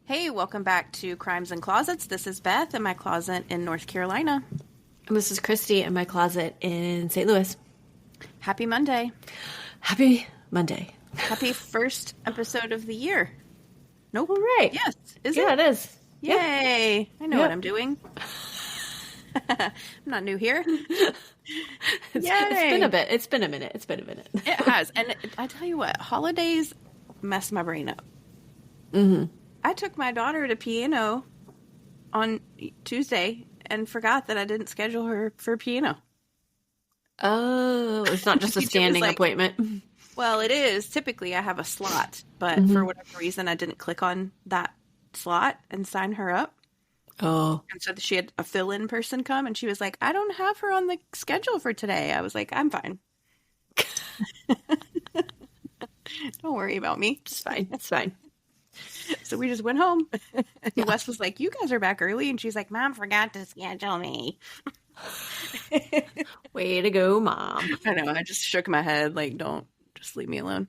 Hey, welcome back to Crimes and Closets. This is Beth in my closet in North Carolina. And this is Christy in my closet in St. Louis. Happy Monday. Happy Monday. Happy first episode of the year. Nope. All right. Yes. Is it? Yeah, it is. Yay. Yep. I know what I'm doing. I'm not new here. It's been a bit. It's been a minute. It has. And I tell you what, holidays mess my brain up. Mm-hmm. I took my daughter to piano on Tuesday and forgot that I didn't schedule her for piano. Oh, it's not just a standing appointment. Well, it is. Typically, I have a slot, but for whatever reason, I didn't click on that slot and sign her up. Oh. And so she had a fill-in person come, and she was like, I don't have her on the schedule for today. I was like, I'm fine. Don't worry about me. It's fine. It's fine. So we just went home. And Wes was like, you guys are back early. And she's like, Mom forgot to schedule me. Way to go, Mom. I know. I just shook my head like, don't, just leave me alone.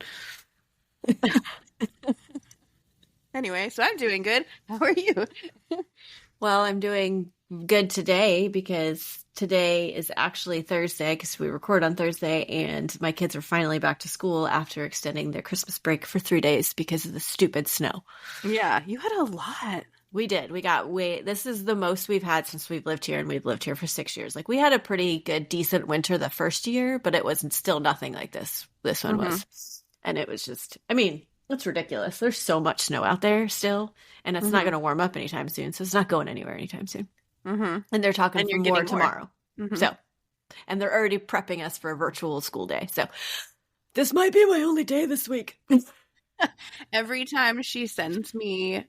Anyway, so I'm doing good. How are you? Well, I'm doing good today because today is actually Thursday because we record on Thursday and my kids are finally back to school after extending their Christmas break for 3 days because of the stupid snow. Yeah, you had a lot. We did. We got this is the most we've had since we've lived here, and we've lived here for 6 years. Like, we had a pretty good, decent winter the first year, but it wasn't still nothing like this. This one was. And it was just, I mean, it's ridiculous. There's so much snow out there still, and it's not going to warm up anytime soon, so it's not going anywhere anytime soon. And they're talking for more tomorrow. So, and they're already prepping us for a virtual school day. So this might be my only day this week. Every time she sends me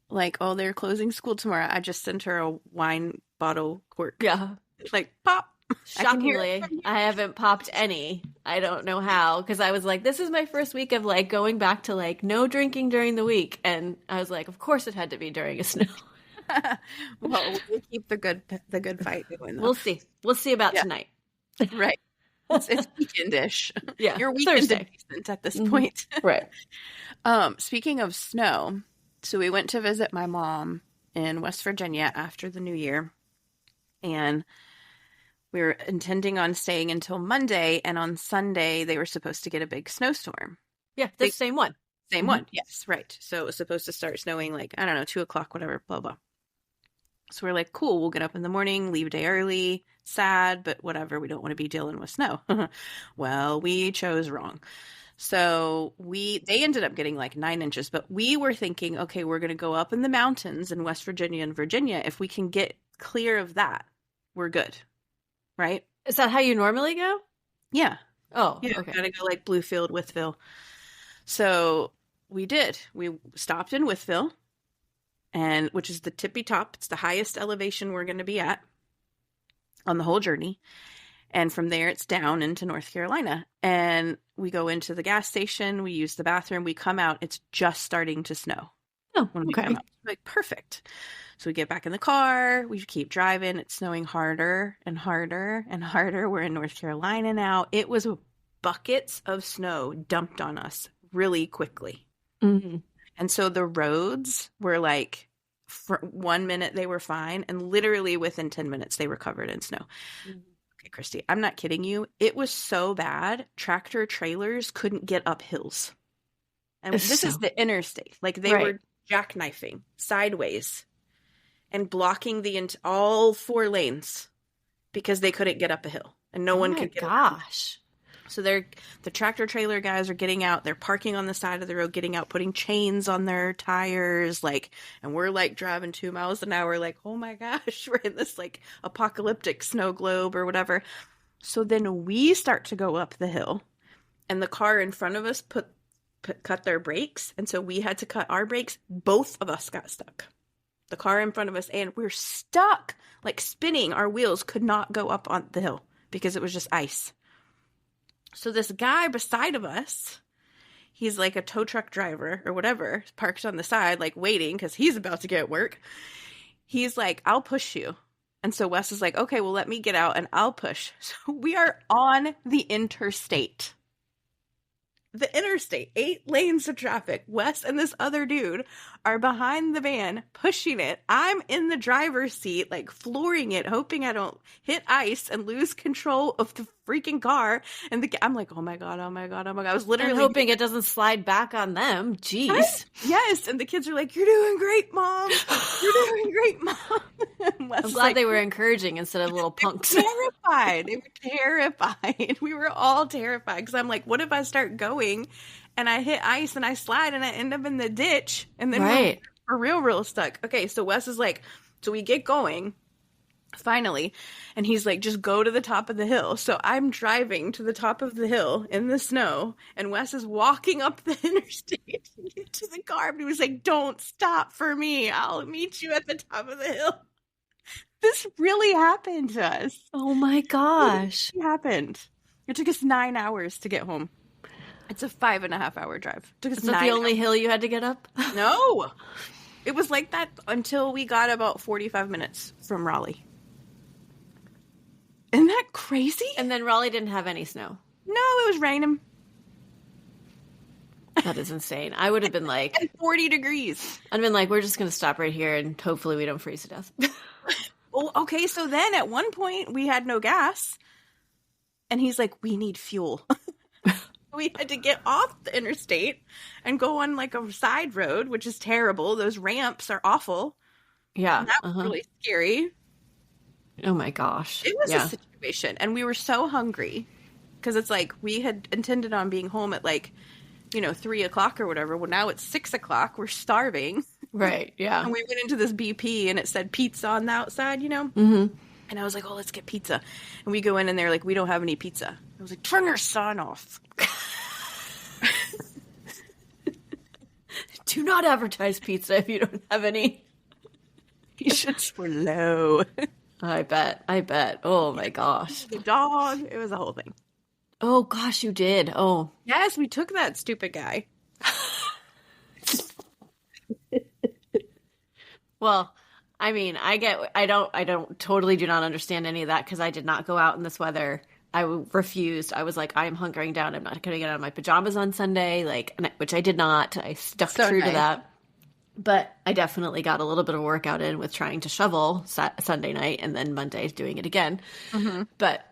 like, oh, they're closing school tomorrow, I just send her a wine bottle cork. Yeah. Like, pop. Shockingly, I haven't popped any. I don't know how, because I was like, this is my first week of like going back to like no drinking during the week. And I was like, of course it had to be during a snow. Well, we'll keep the good fight going, though. We'll see about tonight. Right. It's weekendish. Yeah. You're weekend adjacent at this point. Right. Speaking of snow, so we went to visit my mom in West Virginia after the new year, and we were intending on staying until Monday, and on Sunday they were supposed to get a big snowstorm. Yeah, the same one. Same one. Yes, right. So it was supposed to start snowing like, I don't know, 2 o'clock, whatever, blah, blah. So we're like, cool, we'll get up in the morning, leave a day early, sad, but whatever, we don't want to be dealing with snow. Well, we chose wrong. So they ended up getting like 9 inches, but we were thinking, okay, we're going to go up in the mountains in West Virginia and Virginia. If we can get clear of that, we're good. Right? Is that how you normally go? Yeah. Oh, yeah. Okay. Gotta go like Bluefield, Wytheville. So we did. We stopped in Wytheville, and which is the tippy top. It's the highest elevation we're going to be at on the whole journey. And from there, it's down into North Carolina. And we go into the gas station. We use the bathroom. We come out. It's just starting to snow. Oh, when we okay. come out. Like, perfect. So we get back in the car. We keep driving. It's snowing harder and harder and harder. We're in North Carolina now. It was buckets of snow dumped on us really quickly. And so the roads were like, for 1 minute they were fine, and literally within 10 minutes they were covered in snow. Okay, Christy, I'm not kidding you. It was so bad, tractor trailers couldn't get up hills. And this is the interstate. Like, they were jackknifing sideways and blocking all 4 lanes because they couldn't get up a hill, and no one could get up. Gosh. So the tractor trailer guys are getting out. They're parking on the side of the road, getting out, putting chains on their tires, like, and we're like driving 2 miles an hour, like, oh my gosh, we're in this like apocalyptic snow globe or whatever. So then we start to go up the hill, and the car in front of us cut their brakes, and so we had to cut our brakes. Both of us got stuck. The car in front of us, and we're stuck, like spinning. Our wheels could not go up on the hill because it was just ice. So this guy beside of us, he's like a tow truck driver or whatever, parked on the side, like waiting because he's about to get work. He's like, I'll push you. And so Wes is like, okay, well, let me get out and I'll push. So we are on the interstate. the interstate, 8 lanes of traffic. Wes and this other dude are behind the van, pushing it. I'm in the driver's seat, like flooring it, hoping I don't hit ice and lose control of the freaking car. And I'm like, oh my God, oh my God, oh my God. I was literally and hoping it doesn't slide back on them. Jeez. Yes. And the kids are like, you're doing great, Mom. You're doing great, Mom. I'm glad they were encouraging instead of little punks. They were terrified. They were terrified. We were all terrified because I'm like, what if I start going and I hit ice and I slide and I end up in the ditch and then we're real stuck. Okay, so Wes is like, so we get going finally, and he's like, just go to the top of the hill. So I'm driving to the top of the hill in the snow, and Wes is walking up the interstate to get to the car. But he was like, don't stop for me. I'll meet you at the top of the hill. This really happened to us. Oh my gosh. It happened. It took us 9 hours to get home. It's a 5.5 hour drive. It took us Is that the only hill you had to get up? No. It was like that until we got about 45 minutes from Raleigh. Isn't that crazy? And then Raleigh didn't have any snow. No, it was raining. That is insane. I would have been like... 40 degrees. I'd have been like, we're just going to stop right here and hopefully we don't freeze to death. Well, okay, so then at one point we had no gas. And he's like, we need fuel. We had to get off the interstate and go on like a side road, which is terrible. Those ramps are awful. Yeah. And that was really scary. Oh my gosh. It was a situation. And we were so hungry because it's like we had intended on being home at like, 3 o'clock or whatever. Well, now it's 6 o'clock. We're starving. Right. Yeah. And we went into this BP and it said pizza on the outside, Mm-hmm. And I was like, oh, let's get pizza. And we go in and they're like, we don't have any pizza. I was like, turn your son off. Do not advertise pizza if you don't have any. You should swear low. I bet. Oh my gosh. The dog. It was a whole thing. Oh gosh, you did. Oh. Yes, we took that stupid guy. Well, I mean, I don't totally do not understand any of that because I did not go out in this weather. I refused. I was like, I am hunkering down. I'm not going to get out of my pajamas on Sunday, which I did not. I stuck true to that. But I definitely got a little bit of workout in with trying to shovel Sunday night and then Monday doing it again. Mm-hmm. But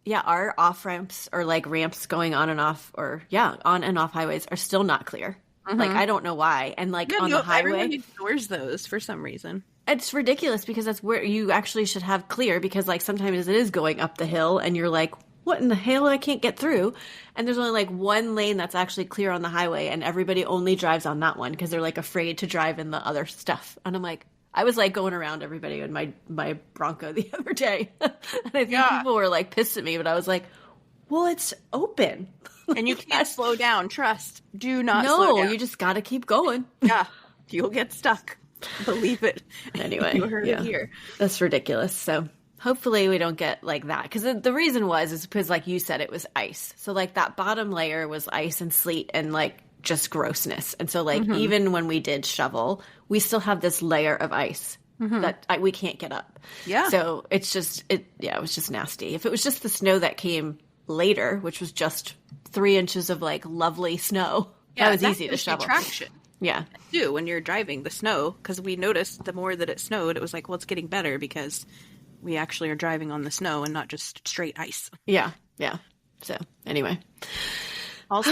yeah, our off ramps or like ramps going on and off on and off highways are still not clear. Mm-hmm. Like, I don't know why. And like on the highway, everyone ignores those for some reason. It's ridiculous because that's where you actually should have clear because like sometimes it is going up the hill and you're like, what in the hell? I can't get through. And there's only like one lane that's actually clear on the highway and everybody only drives on that one because they're like afraid to drive in the other stuff. And I'm like, I was like going around everybody in my Bronco the other day. And I think people were like pissed at me, but I was like, well, it's open. And you can't slow down. Trust. Do not slow down. No, you just got to keep going. Yeah. You'll get stuck. Believe it. Anyway, you heard it here. That's ridiculous. So hopefully we don't get like that. Because the reason is because like you said, it was ice. So like that bottom layer was ice and sleet and like just grossness. And so like even when we did shovel, we still have this layer of ice that we can't get up. Yeah. So it's just, it was just nasty. If it was just the snow that came later, which was just 3 inches of like lovely snow, that was easy to shovel. Traction. Yeah. Do when you're driving the snow, because we noticed the more that it snowed, it was like, well, it's getting better because we actually are driving on the snow and not just straight ice. Yeah. Yeah. So anyway. Also,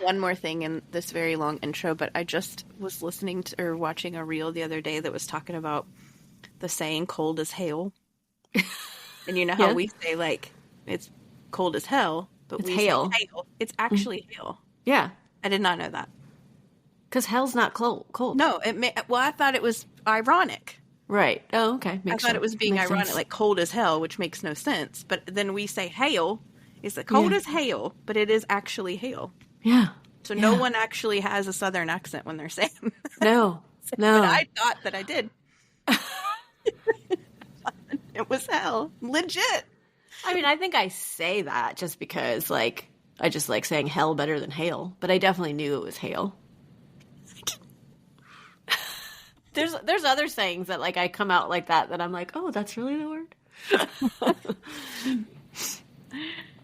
one more thing in this very long intro, but I just was listening to or watching a reel the other day that was talking about the saying cold as hail. And you know how we say like it's cold as hell, but it's we hail. say hail. It's actually hail. Yeah. I did not know that. Because hell's not cold. No, I thought it was ironic. Right. Oh, okay. I thought it was being ironic, sense. Like cold as hell, which makes no sense. But then we say hail. It's the cold as hail, but it is actually hail. Yeah. So no one actually has a southern accent when they're saying that. No. No. But I thought that I did. It was hell. Legit. I mean, I think I say that just because, like, I just like saying hell better than hail. But I definitely knew it was hail. There's other sayings that like I come out like that I'm like, oh, that's really the word.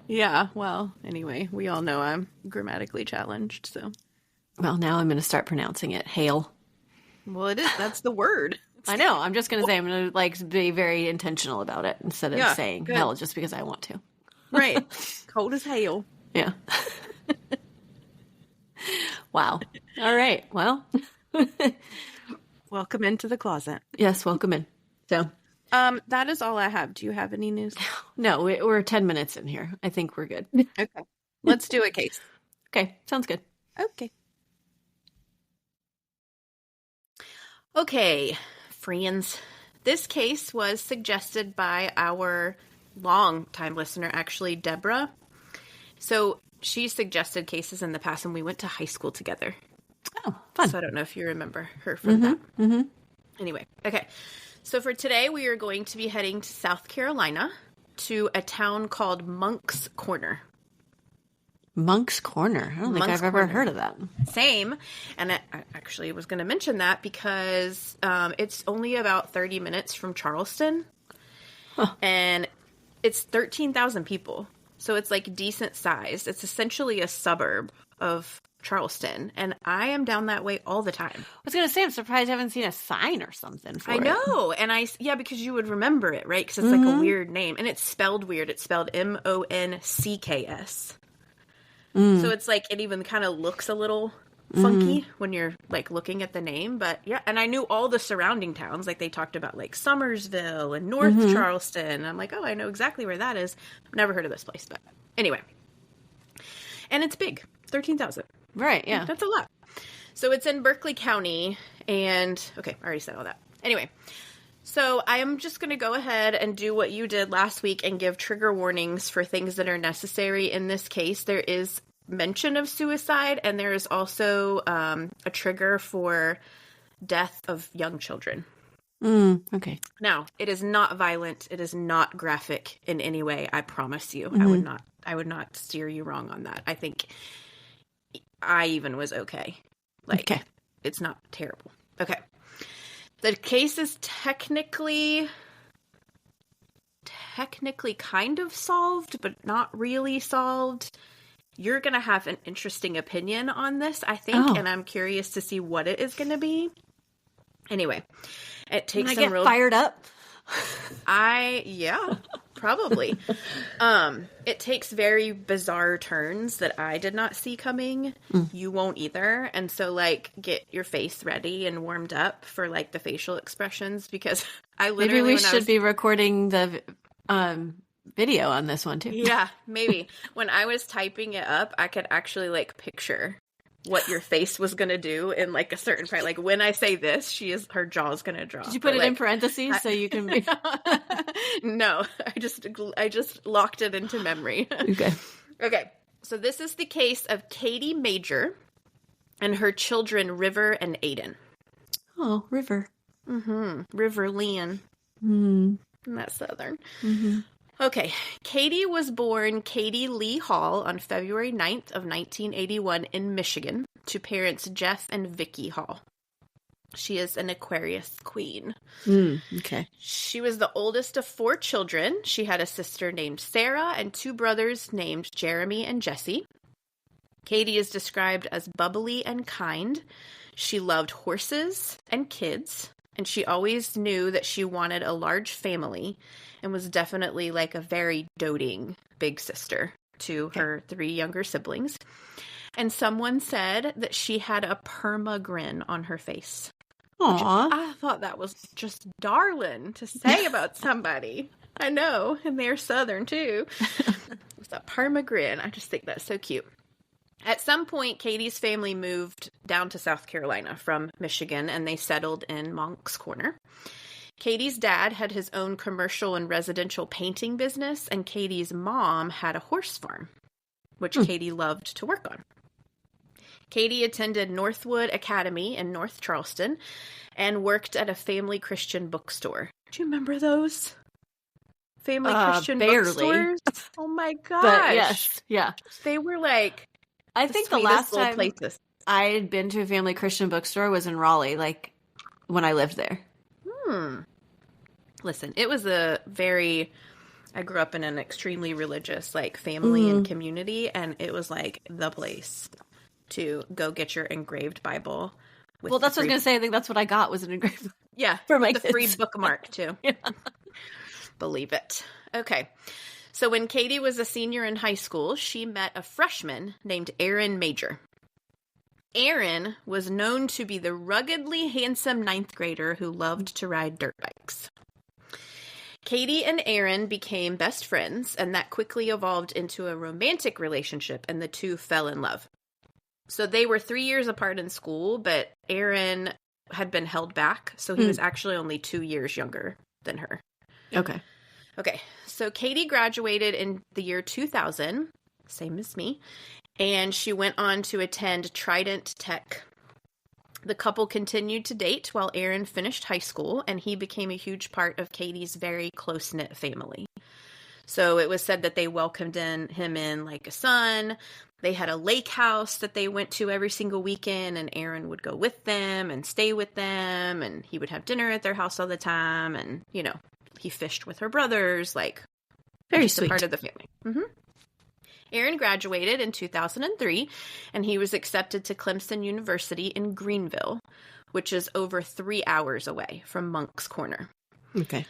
Yeah, well, anyway, we all know I'm grammatically challenged, so. Well, now I'm going to start pronouncing it hail. Well, it is. That's the word. I know. I'm just going to say I'm going to like be very intentional about it instead of saying good. hell just because I want to. Right. Cold as hail. Yeah. Wow. All right. Well. Welcome into the closet. Yes, welcome in. So, that is all I have. Do you have any news? No, we're 10 minutes in here. I think we're good. Okay. Let's do a case. Okay. Sounds good. Okay. Okay, friends. This case was suggested by our long-time listener, actually, Deborah. So she suggested cases in the past, and we went to high school together. Oh, fun. So I don't know if you remember her from that. Mm-hmm. Anyway, okay. So for today, we are going to be heading to South Carolina to a town called Monk's Corner. Monk's Corner? I don't think I've ever heard of that. Same. And I actually was going to mention that because it's only about 30 minutes from Charleston. Huh. And it's 13,000 people. So it's like decent sized. It's essentially a suburb of Charleston. And I am down that way all the time. I was going to say, I'm surprised I haven't seen a sign or something for it. I know. And because you would remember it, right? Because it's like a weird name. And it's spelled weird. It's spelled Monck's. So it's like, it even kind of looks a little funky when you're like looking at the name. But yeah, and I knew all the surrounding towns. Like they talked about like Summersville and North Charleston. And I'm like, oh, I know exactly where that is. I've never heard of this place. But anyway. And it's big. 13,000. Right, yeah. That's a lot. So it's in Berkeley County. And okay, I already said all that. Anyway. So I am just going to go ahead and do what you did last week and give trigger warnings for things that are necessary. In this case, there is mention of suicide, and there is also a trigger for death of young children. Okay. Now, it is not violent. It is not graphic in any way. I promise you. I would not steer you wrong on that. I think I even was okay. Like, okay. It's not terrible. Okay. The case is technically kind of solved, but not really solved. You're going to have an interesting opinion on this, I think, and I'm curious to see what it is going to be. Anyway, it takes some real fired up. Yeah, probably. It takes very bizarre turns that I did not see coming. You won't either. And so like get your face ready and warmed up for like the facial expressions, because I literally maybe we should be recording the video on this one too. Yeah, maybe. When I was typing it up, I could actually like picture what your face was going to do in like a certain part. Like when I say this, her jaw's going to drop. Did you put it in parentheses so you can be... No, I just locked it into memory. Okay. So this is the case of Kadie Major and her children, River and Aidan. Oh, River. River Lynn. Isn't that Southern? Okay, Kadie was born Kadie Lee Hall on February 9th of 1981 in Michigan to parents Jeff and Vicky Hall. She is an Aquarius queen. Okay. She was the oldest of 4 children. She had a sister named Sarah and 2 brothers named Jeremy and Jesse. Kadie is described as bubbly and kind. She loved horses and kids, and she always knew that she wanted a large family and was definitely like a very doting big sister to her 3 younger siblings. And someone said that she had a perma grin on her face. Aww. I thought that was just darling to say about somebody. I know, and they're Southern too. It's a perma grin. I just think that's so cute. At some point, Kadie's family moved down to South Carolina from Michigan, and they settled in Monk's Corner. Kadie's dad had his own commercial and residential painting business, and Kadie's mom had a horse farm, which Kadie loved to work on. Kadie attended Northwood Academy in North Charleston and worked at a family Christian bookstore. Do you remember those? Family Christian bookstores? Oh my gosh. But yes, yeah. They were like, I think the last time I had been to a family Christian bookstore was in Raleigh, like when I lived there. Listen, it was a very I grew up in an extremely religious, like, family and community, and it was, like, the place to go get your engraved Bible. Well, that's what I was going to say. I think that's what I got, was an engraved Yeah, for my the kids. free bookmark, too. Yeah. Believe it. Okay. So when Kadie was a senior in high school, she met a freshman named Aidan Major. Aidan was known to be the ruggedly handsome ninth grader who loved to ride dirt bikes. Kadie and Aidan became best friends, and that quickly evolved into a romantic relationship, and the two fell in love. So they were 3 years apart in school, but Aidan had been held back, so he was actually only 2 years younger than her. Okay. Okay, so Kadie graduated in the year 2000, same as me, and she went on to attend Trident Tech. The couple continued to date while Aidan finished high school, and he became a huge part of Kadie's very close-knit family. So it was said that they welcomed him in like a son. They had a lake house that they went to every single weekend, and Aidan would go with them and stay with them, and he would have dinner at their house all the time, and, you know, he fished with her brothers, like, very just sweet. a part of the family. Aidan graduated in 2003, and he was accepted to Clemson University in Greenville, which is over 3 hours away from Moncks Corner. Okay.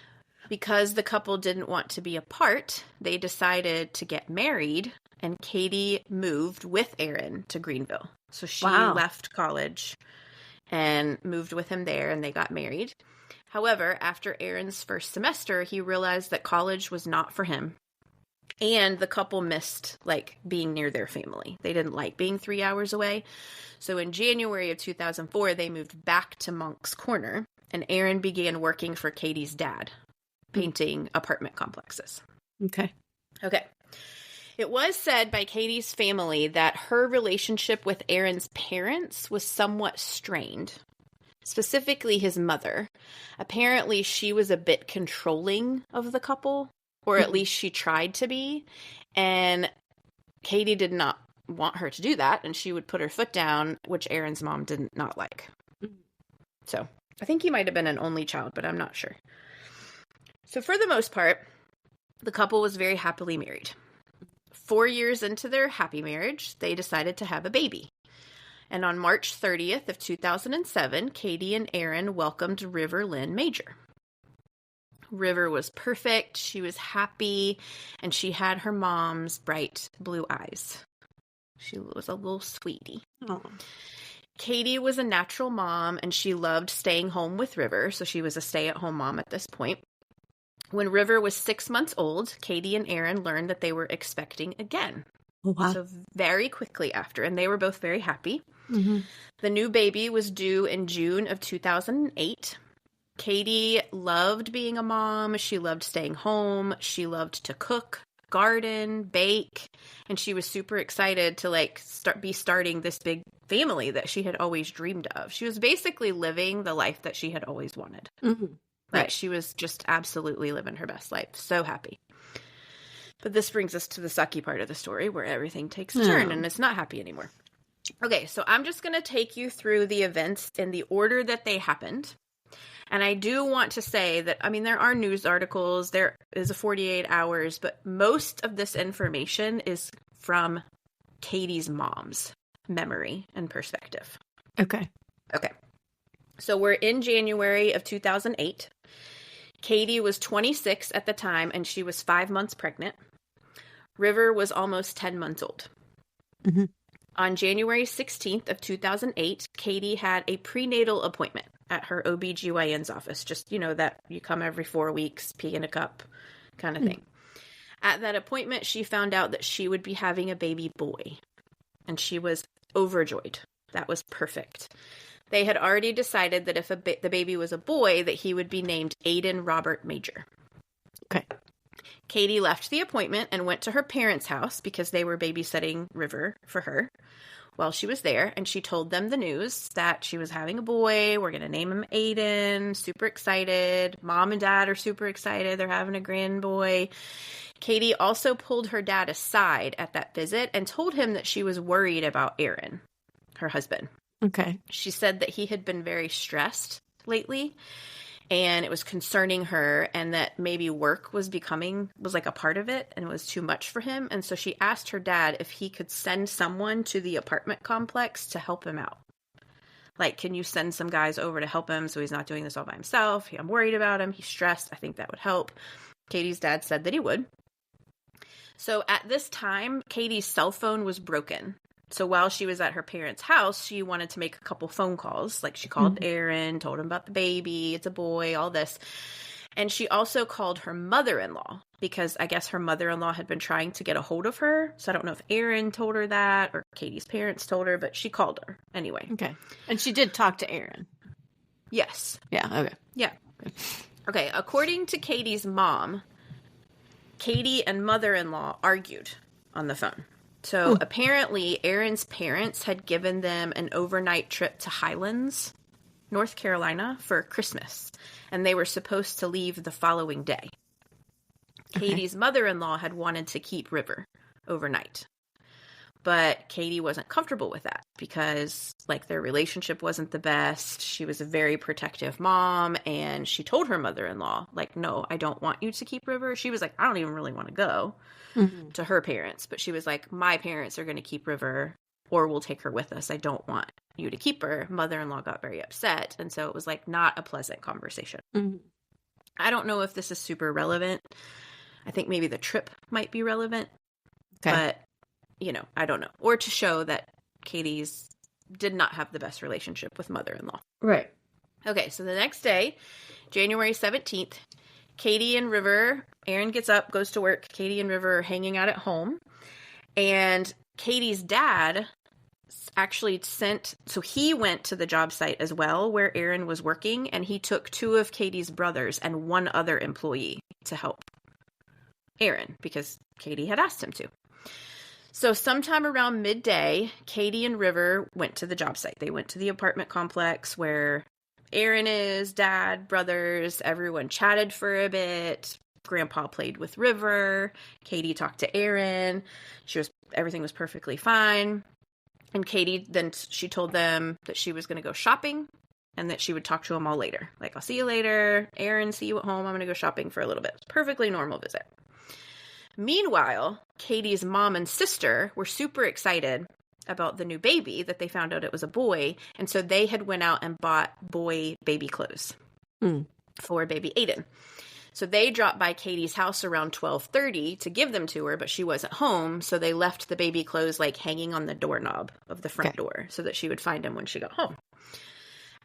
Because the couple didn't want to be apart, they decided to get married, and Kadie moved with Aidan to Greenville. So she left college and moved with him there, and they got married. However, after Aaron's first semester, he realized that college was not for him. And the couple missed, like, being near their family. They didn't like being 3 hours away. So in January of 2004, they moved back to Moncks Corner, and Aidan began working for Kadie's dad, painting apartment complexes. Okay. Okay. It was said by Kadie's family that her relationship with Aaron's parents was somewhat strained, specifically his mother. Apparently, she was a bit controlling of the couple, or at least she tried to be, and Kadie did not want her to do that, and she would put her foot down, which Aaron's mom did not like. So, I think he might have been an only child, but I'm not sure. So, for the most part, the couple was very happily married. 4 years into their happy marriage, they decided to have a baby. And on March 30th of 2007, Kadie and Aidan welcomed River Lynn Major. River was perfect, she was happy, and she had her mom's bright blue eyes. She was a little sweetie. Oh. Kadie was a natural mom, and she loved staying home with River, so she was a stay-at-home mom at this point. When River was 6 months old, Kadie and Aidan learned that they were expecting again. Oh, wow. So very quickly after, and they were both very happy. The new baby was due in June of 2008. Kadie loved being a mom. She loved staying home. She loved to cook, garden, bake, and she was super excited to, like, be starting this big family that she had always dreamed of. She was basically living the life that she had always wanted. Like, she was just absolutely living her best life. So happy. But this brings us to the sucky part of the story where everything takes a turn and it's not happy anymore. Okay, so I'm just going to take you through the events in the order that they happened. And I do want to say that, I mean, there are news articles, there is a 48 hours, but most of this information is from Kadie's mom's memory and perspective. Okay. Okay. So we're in January of 2008. Kadie was 26 at the time, and she was 5 months pregnant. River was almost 10 months old. On January 16th of 2008, Kadie had a prenatal appointment at her OBGYN's office. Just, you know, that you come every 4 weeks, pee in a cup kind of thing. At that appointment, she found out that she would be having a baby boy, and she was overjoyed. That was perfect. They had already decided that if the baby was a boy, that he would be named Aidan Robert Major. Okay. Kadie left the appointment and went to her parents' house because they were babysitting River for her while she was there. And she told them the news that she was having a boy. We're going to name him Aidan. Super excited. Mom and dad are super excited. They're having a grand boy. Kadie also pulled her dad aside at that visit and told him that she was worried about Aidan, her husband. Okay. She said that he had been very stressed lately, and it was concerning her, and that maybe work was like a part of it, and it was too much for him. And so she asked her dad if he could send someone to the apartment complex to help him out. Like, can you send some guys over to help him so he's not doing this all by himself? I'm worried about him. He's stressed. I think that would help. Kadie's dad said that he would. So at this time, Kadie's cell phone was broken. So while she was at her parents' house, she wanted to make a couple phone calls. Like, she called Aaron, told him about the baby, it's a boy, all this. And she also called her mother-in-law, because I guess her mother-in-law had been trying to get a hold of her. So I don't know if Aaron told her that or Kadie's parents told her, but she called her anyway. Okay. And she did talk to Aaron. Yes. Yeah, okay. Yeah. Okay, according to Kadie's mom, Kadie and mother-in-law argued on the phone. So apparently Aaron's parents had given them an overnight trip to Highlands, North Carolina, for Christmas, and they were supposed to leave the following day. Okay. Kadie's mother-in-law had wanted to keep River overnight, but Kadie wasn't comfortable with that because, like, their relationship wasn't the best. She was a very protective mom, and she told her mother-in-law, like, no, I don't want you to keep River. She was like, I don't even really want to go to her parents, but she was like, my parents are going to keep River, or we'll take her with us. I don't want you to keep her. Mother-in-law got very upset, and so it was, like, not a pleasant conversation. I don't know if this is super relevant. I think maybe the trip might be relevant, but, you know, I don't know. Or to show that Kadie's did not have the best relationship with mother-in-law. Right. Okay, so the next day, January 17th, Kadie and River, Aaron gets up, goes to work. Kadie and River are hanging out at home. And Kadie's dad actually so he went to the job site as well where Aaron was working, and he took 2 of Kadie's brothers and 1 other employee to help Aaron because Kadie had asked him to. So sometime around midday, Kadie and River went to the job site. They went to the apartment complex where Aaron is, dad, brothers, everyone chatted for a bit. Grandpa played with River. Kadie talked to Aaron. Everything was perfectly fine. And Kadie, then she told them that she was going to go shopping and that she would talk to them all later. Like, I'll see you later. Aaron, see you at home. I'm going to go shopping for a little bit. Perfectly normal visit. Meanwhile, Kadie's mom and sister were super excited about the new baby, that they found out it was a boy. And so they had went out and bought boy baby clothes for baby Aidan. So they dropped by Kadie's house around 12:30 to give them to her, but she wasn't home. So they left the baby clothes, like, hanging on the doorknob of the front door so that she would find them when she got home.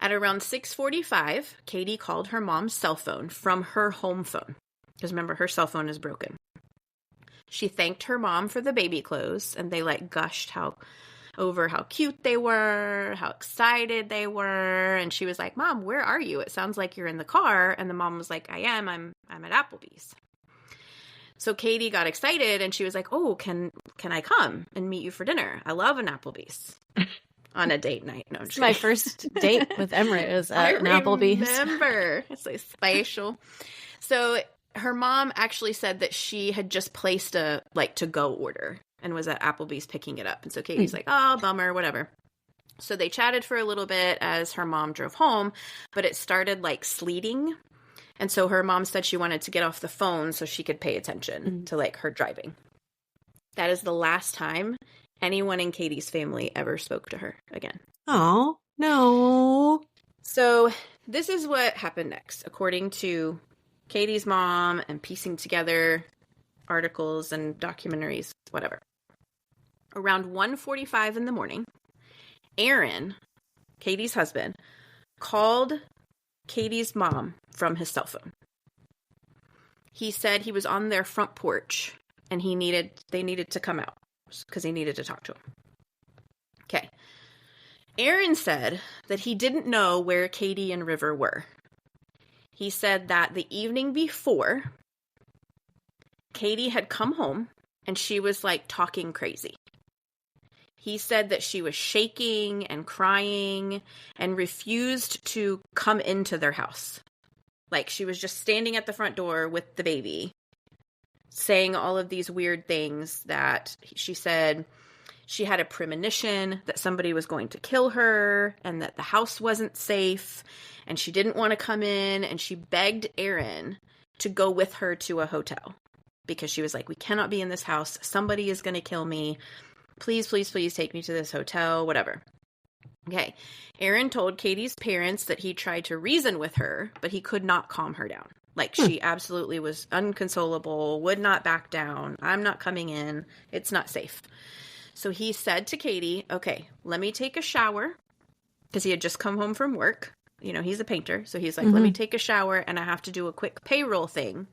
At around 6:45, Kadie called her mom's cell phone from her home phone. Because remember, her cell phone is broken. She thanked her mom for the baby clothes, and they, like, gushed over how cute they were, how excited they were. And she was like, Mom, where are you? It sounds like you're in the car. And the mom was like, I am. I'm at Applebee's. So Kadie got excited, and she was like, oh, can I come and meet you for dinner? I love an Applebee's. On a date night. No, it's my first date with Emmerich is at an Applebee's. I remember. It's like special. So her mom actually said that she had just placed a, like, to-go order and was at Applebee's picking it up. And so Kadie's like, oh, bummer, whatever. So they chatted for a little bit as her mom drove home, but it started, like, sleeting. And so her mom said she wanted to get off the phone so she could pay attention to, like, her driving. That is the last time anyone in Kadie's family ever spoke to her again. Oh, no. So this is what happened next, according to Kadie's mom and piecing together articles and documentaries, whatever. Around 1:45 in the morning, Aaron, Kadie's husband, called Kadie's mom from his cell phone. He said he was on their front porch and they needed to come out because he needed to talk to him. Okay. Aaron said that he didn't know where Kadie and River were. He said that the evening before, Kadie had come home and she was, like, talking crazy. He said that she was shaking and crying and refused to come into their house. Like, she was just standing at the front door with the baby, saying all of these weird things that she said She had a premonition that somebody was going to kill her and that the house wasn't safe, and she didn't want to come in, and she begged Aaron to go with her to a hotel because she was like, we cannot be in this house. Somebody is going to kill me. Please, please, please take me to this hotel, whatever. Okay. Aaron told Kadie's parents that he tried to reason with her, but he could not calm her down. Like, she absolutely was unconsolable, would not back down. I'm not coming in. It's not safe. So he said to Kadie, okay, let me take a shower, because he had just come home from work. You know, he's a painter. So he's like, let me take a shower, and I have to do a quick payroll thing,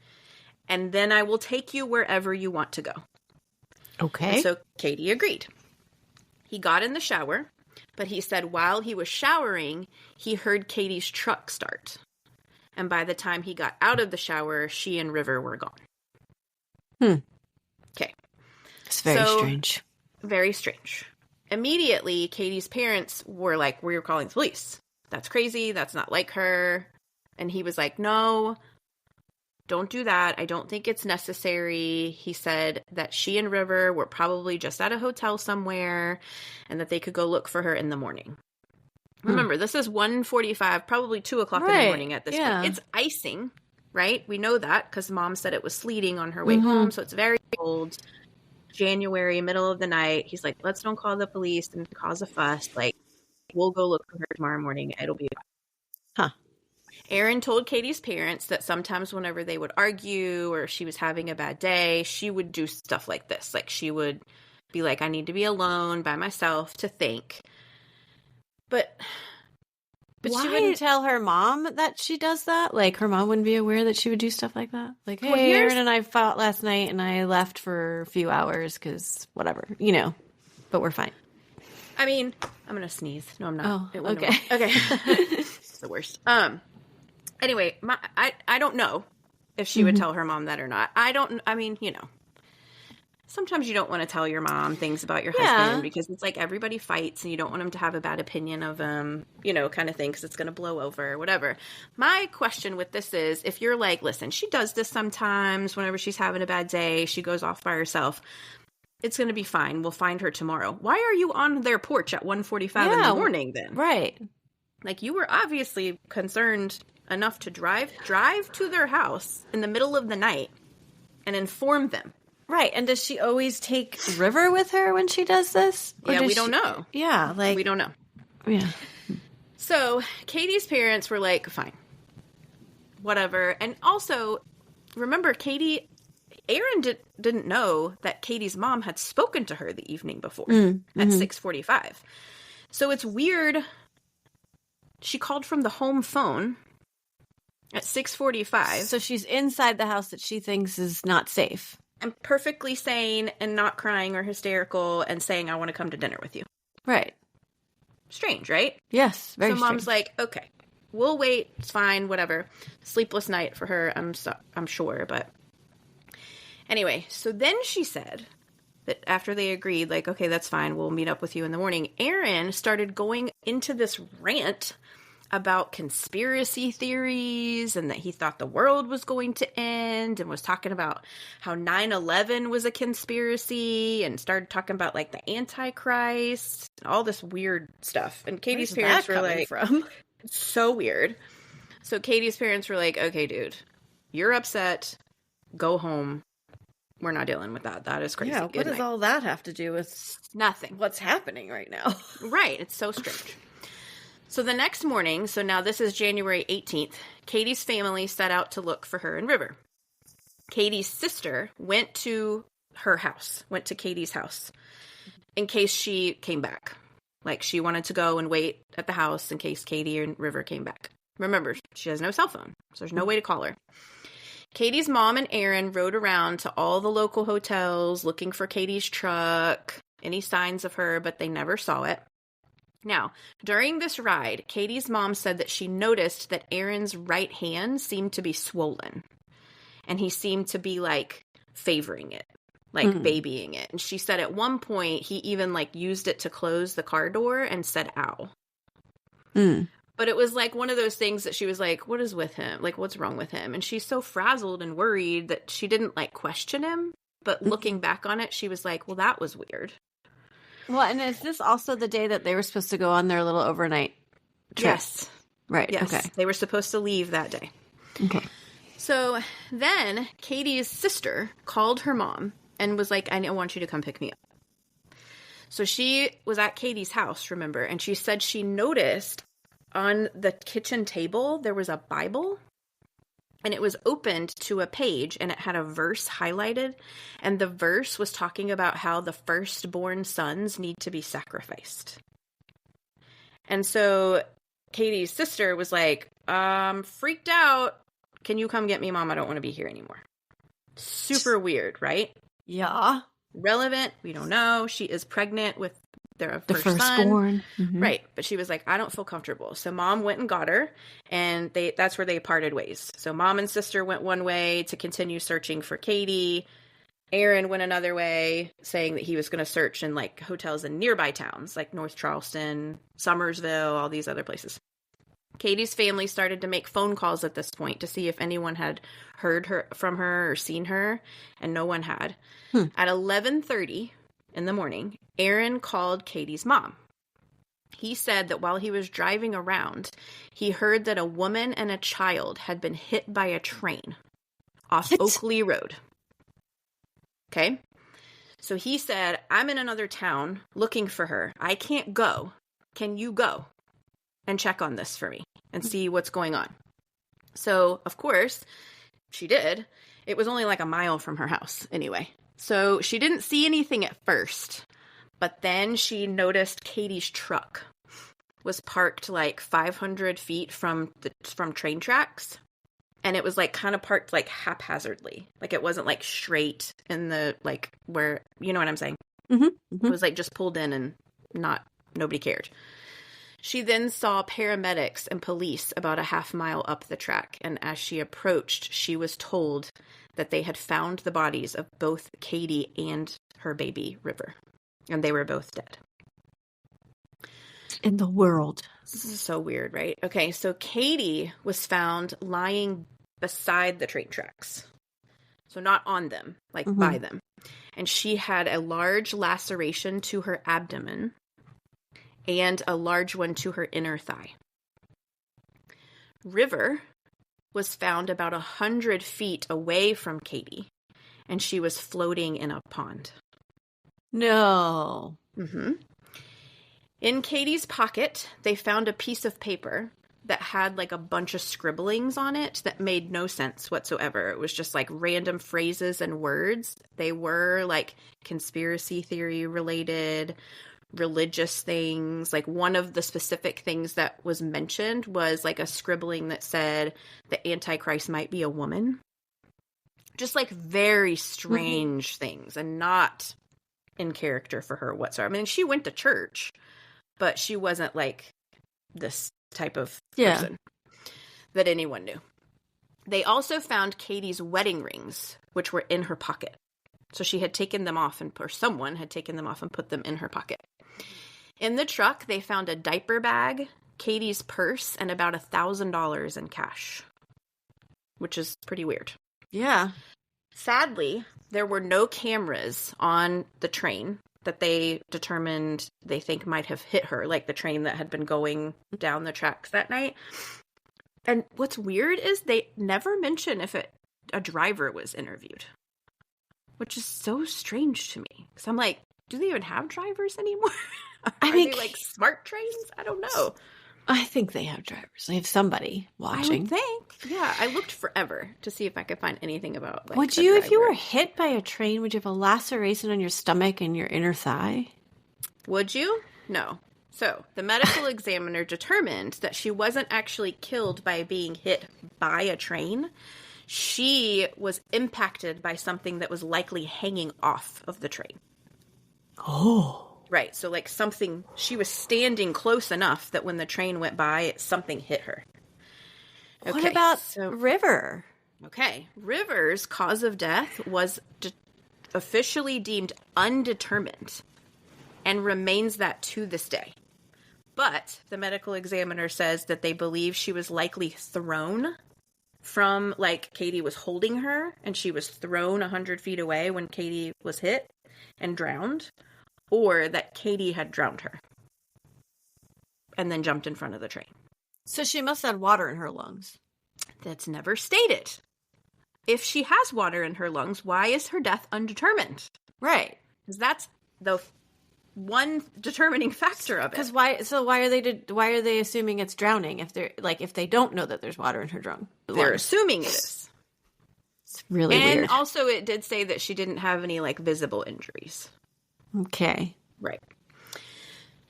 and then I will take you wherever you want to go. Okay. And so Kadie agreed. He got in the shower, but he said while he was showering, he heard Kadie's truck start. And by the time he got out of the shower, she and River were gone. Okay. It's very strange. Very strange. Immediately, Kadie's parents were like, we're calling the police. That's crazy. That's not like her. And he was like, no, don't do that. I don't think it's necessary. He said that she and River were probably just at a hotel somewhere and that they could go look for her in the morning. Remember, this is 1:45, probably 2 o'clock in the morning at this point. It's icing, right? We know that because Mom said it was sleeting on her way home, so it's very cold. January, middle of the night. He's like, let's don't call the police and cause a fuss. Like, we'll go look for her tomorrow morning. It'll be fine. Aaron told Kadie's parents that sometimes whenever they would argue or she was having a bad day, she would do stuff like this. Like, she would be like, I need to be alone by myself to think. But she wouldn't tell her mom that she does that? Like, her mom wouldn't be aware that she would do stuff like that? Like, hey, Aaron and I fought last night and I left for a few hours because whatever, you know, but we're fine. I mean, I'm going to sneeze. No, I'm not. Oh, okay. Okay. It's the worst. Anyway, I don't know if she would tell her mom that or not. I mean, you know. Sometimes you don't want to tell your mom things about your husband because it's like everybody fights and you don't want them to have a bad opinion of him, you know, kind of thing, because it's going to blow over or whatever. My question with this is, if you're like, listen, she does this sometimes whenever she's having a bad day, she goes off by herself. It's going to be fine. We'll find her tomorrow. Why are you on their porch at 1:45 in the morning then? Right. Like, you were obviously concerned enough to drive to their house in the middle of the night and inform them. Right. And does she always take River with her when she does this? Or we don't know. Yeah. Like, we don't know. Yeah. So Kadie's parents were like, fine, whatever. And also, remember, Aaron didn't know that Kadie's mom had spoken to her the evening before at 6:45. So it's weird. She called from the home phone at 6:45. So she's inside the house that she thinks is not safe. And perfectly sane and not crying or hysterical and saying, I want to come to dinner with you. Right. Strange, right? Yes, very strange. So Mom's like, okay, we'll wait. It's fine, whatever. Sleepless night for her, I'm sure. But anyway, so then she said that after they agreed, like, okay, that's fine. We'll meet up with you in the morning. Aaron started going into this rant about conspiracy theories and that he thought the world was going to end and was talking about how 9/11 was a conspiracy and started talking about like the Antichrist and all this weird stuff. And Kadie's parents were like, so weird. So Kadie's parents were like, okay, dude, you're upset. Go home. We're not dealing with that. That is crazy. Yeah, what does all that have to do with nothing? What's happening right now? Right. It's so strange. So the next morning, so now this is January 18th, Kadie's family set out to look for her and River. Kadie's sister went to her house, went to Kadie's house, in case she came back. Like, she wanted to go and wait at the house in case Kadie and River came back. Remember, she has no cell phone, so there's no way to call her. Kadie's mom and Aaron rode around to all the local hotels looking for Kadie's truck, any signs of her, but they never saw it. Now, during this ride, Kadie's mom said that she noticed that Aaron's right hand seemed to be swollen. And he seemed to be, like, favoring it, like babying it. And she said at one point he even, like, used it to close the car door and said, ow. But it was, like, one of those things that she was like, what is with him? Like, what's wrong with him? And she's so frazzled and worried that she didn't, like, question him. But looking back on it, she was like, well, that was weird. Well, and is this also the day that they were supposed to go on their little overnight trip? Yes. Right. Yes. Okay. They were supposed to leave that day. Okay. So then Kadie's sister called her mom and was like, I want you to come pick me up. So she was at Kadie's house, remember, and she said she noticed on the kitchen table there was a Bible, and it was opened to a page, and it had a verse highlighted, and the verse was talking about how the firstborn sons need to be sacrificed. And so Kadie's sister was like, freaked out. Can you come get me, Mom? I don't want to be here anymore. Super weird, right? Yeah. Relevant. We don't know. She is pregnant with their The first firstborn. son. Mhm. Right. But she was like, I don't feel comfortable. So Mom went and got her, and that's where they parted ways. So Mom and sister went one way to continue searching for Kadie. Aaron went another way, saying that he was going to search in like hotels in nearby towns like North Charleston, Summersville, all these other places. Kadie's family started to make phone calls at this point to see if anyone had heard from her or seen her, and no one had. At 11:30 in the morning, Aaron called Kadie's mom. He said that while he was driving around, he heard that a woman and a child had been hit by a train off Oakley Road. Okay? So he said, I'm in another town looking for her. I can't go. Can you go and check on this for me and see what's going on? So, of course, she did. It was only like a mile from her house anyway. So she didn't see anything at first, but then she noticed Kadie's truck was parked like 500 feet from train tracks. And it was like kind of parked like haphazardly. Like it wasn't like straight in the like where, you know what I'm saying? Mm-hmm. Mm-hmm. It was like just pulled in and nobody cared. She then saw paramedics and police about a half mile up the track. And as she approached, she was told that they had found the bodies of both Kadie and her baby, River. And they were both dead. In the world. This is so weird, right? Okay, so Kadie was found lying beside the train tracks. So not on them, like by them. And she had a large laceration to her abdomen and a large one to her inner thigh. River was found about 100 feet away from Kadie, and she was floating in a pond. No. Mm-hmm. In Kadie's pocket, they found a piece of paper that had like a bunch of scribblings on it that made no sense whatsoever. It was just like random phrases and words. They were like conspiracy theory related, religious things. Like one of the specific things that was mentioned was like a scribbling that said the Antichrist might be a woman. Just like very strange things and not in character for her whatsoever. I mean, she went to church, but she wasn't like this type of person that anyone knew. They also found Kadie's wedding rings, which were in her pocket. So she had taken them off, or someone had taken them off and put them in her pocket. In the truck, they found a diaper bag, Kadie's purse, and about $1,000 in cash, which is pretty weird. Yeah. Sadly, there were no cameras on the train that they determined they think might have hit her, like the train that had been going down the tracks that night. And what's weird is they never mention if a driver was interviewed, which is so strange to me. Because I'm like, do they even have drivers anymore? Are they like smart trains? I don't know. I think they have drivers. They have somebody watching. I would think. Yeah, I looked forever to see if I could find anything about like, would you, if you were hit by a train, would you have a laceration on your stomach and your inner thigh? Would you? No. So, the medical examiner determined that she wasn't actually killed by being hit by a train. She was impacted by something that was likely hanging off of the train. Oh. Right, so like something, she was standing close enough that when the train went by, something hit her. Okay, what about River? Okay, River's cause of death was officially deemed undetermined and remains that to this day. But the medical examiner says that they believe she was likely thrown from, like, Kadie was holding her, and she was thrown 100 feet away when Kadie was hit and drowned. or that Kadie had drowned her and then jumped in front of the train. So she must have had water in her lungs. That's never stated. If she has water in her lungs, why is her death undetermined? Right. Because that's the one determining factor of it. Because why are they assuming it's drowning if they don't know that there's water in her lungs? They're assuming it is. It's really weird. And also it did say that she didn't have any like visible injuries. Okay. Right.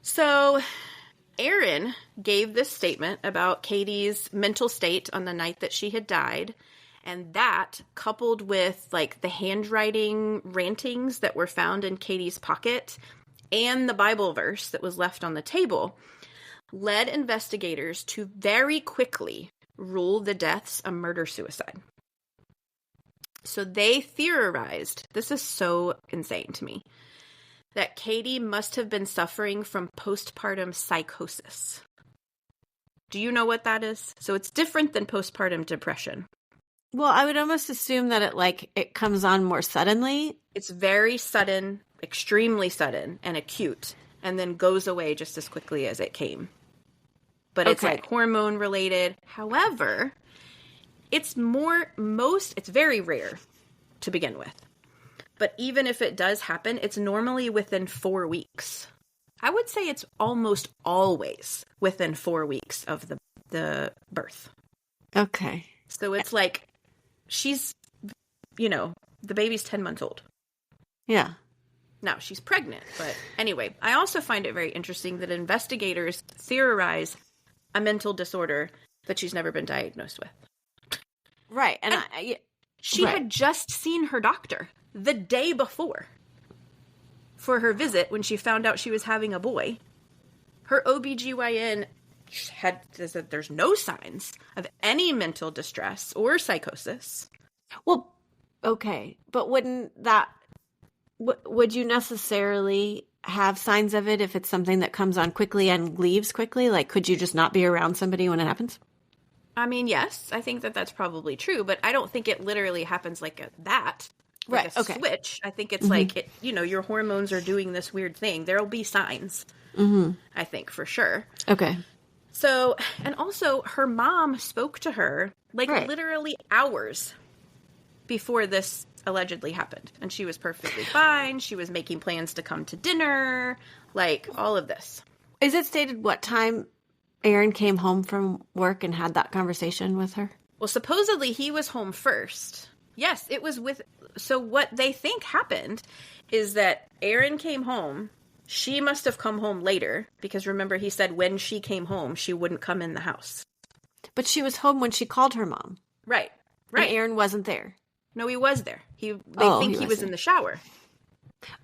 So Aaron gave this statement about Kadie's mental state on the night that she had died. And that, coupled with like the handwriting rantings that were found in Kadie's pocket and the Bible verse that was left on the table, led investigators to very quickly rule the deaths a murder-suicide. So they theorized, this is so insane to me, that Kadie must have been suffering from postpartum psychosis. Do you know what that is? So it's different than postpartum depression. Well, I would almost assume that it comes on more suddenly. It's very sudden, extremely sudden, and acute, and then goes away just as quickly as it came. But it's like hormone related. However, it's very rare to begin with. But even if it does happen, it's normally within 4 weeks. I would say it's almost always within 4 weeks of the birth. Okay. So it's like she's, the baby's 10 months old. Yeah. Now, she's pregnant, but anyway, I also find it very interesting that investigators theorize a mental disorder that she's never been diagnosed with. Right. And she had just seen her doctor the day before for her visit when she found out she was having a boy. Her OBGYN says that there's no signs of any mental distress or psychosis. Well, okay. But would you necessarily have signs of it if it's something that comes on quickly and leaves quickly? Like, could you just not be around somebody when it happens? I mean, yes, I think that that's probably true, but I don't think it literally happens like that. Like a switch. I think it's like, your hormones are doing this weird thing. There'll be signs, I think, for sure. Okay. So, and also her mom spoke to her literally hours before this allegedly happened. And she was perfectly fine. She was making plans to come to dinner, like all of this. Is it stated what time Aaron came home from work and had that conversation with her? Well, supposedly he was home first. Yes, it was so what they think happened is that Aaron came home. She must have come home later because remember he said when she came home, she wouldn't come in the house. But she was home when she called her mom. Right. And Aaron wasn't there. No, he was there. They think he was in the shower.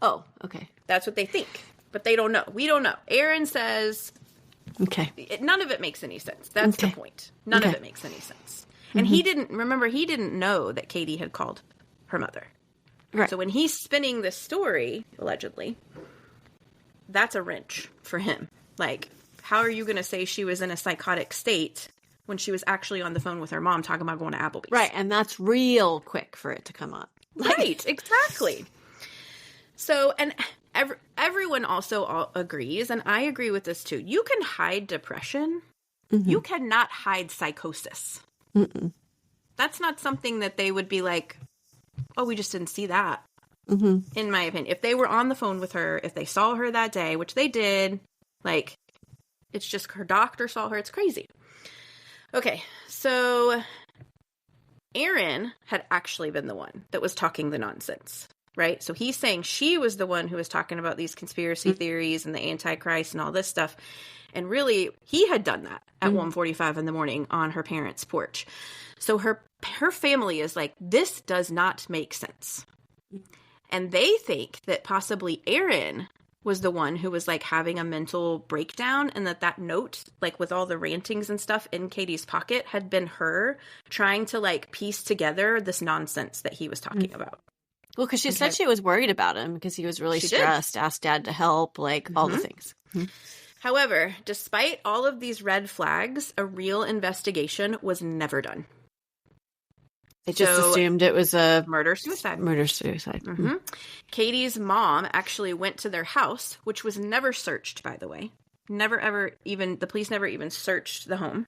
Oh, okay. That's what they think. But they don't know. We don't know. Aaron says... Okay. None of it makes any sense. That's the point. None of it makes any sense. And he didn't know that Kadie had called her mother. Right. So when he's spinning this story, allegedly, that's a wrench for him. Like, how are you going to say she was in a psychotic state when she was actually on the phone with her mom talking about going to Applebee's? Right, and that's real quick for it to come up. Right, exactly. So, and everyone also agrees, and I agree with this too. You can hide depression. Mm-hmm. You cannot hide psychosis. Mm-mm. That's not something that they would be like, oh, we just didn't see that. Mm-hmm. In my opinion, if they were on the phone with her, if they saw her that day, which they did, like, it's just her doctor saw her. It's crazy. Okay, so Aaron had actually been the one that was talking the nonsense, right? So he's saying she was the one who was talking about these conspiracy theories and the Antichrist and all this stuff. And really, he had done that at 1:45 in the morning on her parents' porch. So her family is like, this does not make sense. And they think that possibly Aaron was the one who was like having a mental breakdown and that note, like with all the rantings and stuff in Kadie's pocket, had been her trying to like piece together this nonsense that he was talking about. Well, because she said she was worried about him because he was really stressed, asked dad to help, like all the things. Mm-hmm. However, despite all of these red flags, a real investigation was never done. They just assumed it was a murder-suicide. Murder-suicide. Mm-hmm. Kadie's mom actually went to their house, which was never searched, by the way. The police never even searched the home.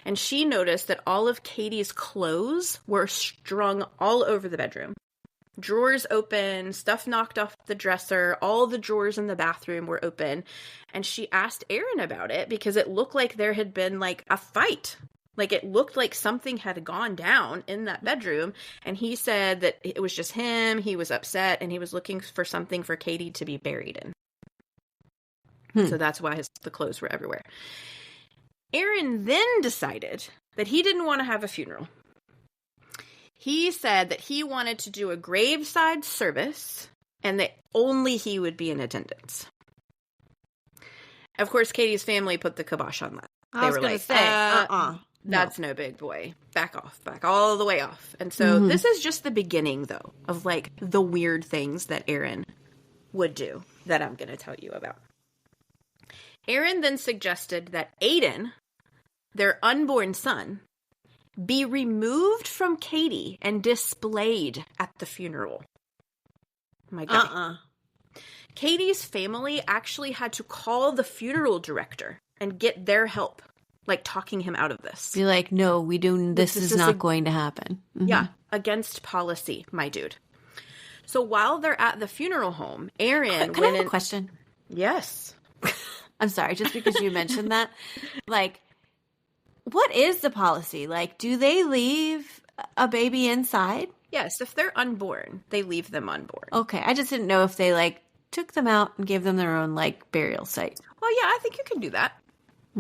And she noticed that all of Kadie's clothes were strung all over the bedroom. Drawers open, stuff knocked off the dresser, all the drawers in the bathroom were open. And she asked Aidan about it because it looked like there had been like a fight. Like, it looked like something had gone down in that bedroom, and he said that it was just him, he was upset, and he was looking for something for Kadie to be buried in. So that's why the clothes were everywhere. Aidan then decided that he didn't want to have a funeral. He said that he wanted to do a graveside service, and that only he would be in attendance. Of course, Kadie's family put the kibosh on that. They were like, that's no big boy. Back off. Back all the way off. And so this is just the beginning, though, of, like, the weird things that Aidan would do that I'm going to tell you about. Aidan then suggested that Aidan, their unborn son, be removed from Kadie and displayed at the funeral. My God. Kadie's family actually had to call the funeral director and get their help. Like, talking him out of this. Be like, no, we do. This is not going to happen. Mm-hmm. Yeah, against policy, my dude. So while they're at the funeral home, Aidan Can I have a question? Yes. I'm sorry, just because you mentioned that. Like, what is the policy? Like, do they leave a baby inside? Yes, if they're unborn, they leave them unborn. Okay, I just didn't know if they, like, took them out and gave them their own, like, burial site. Well, yeah, I think you can do that.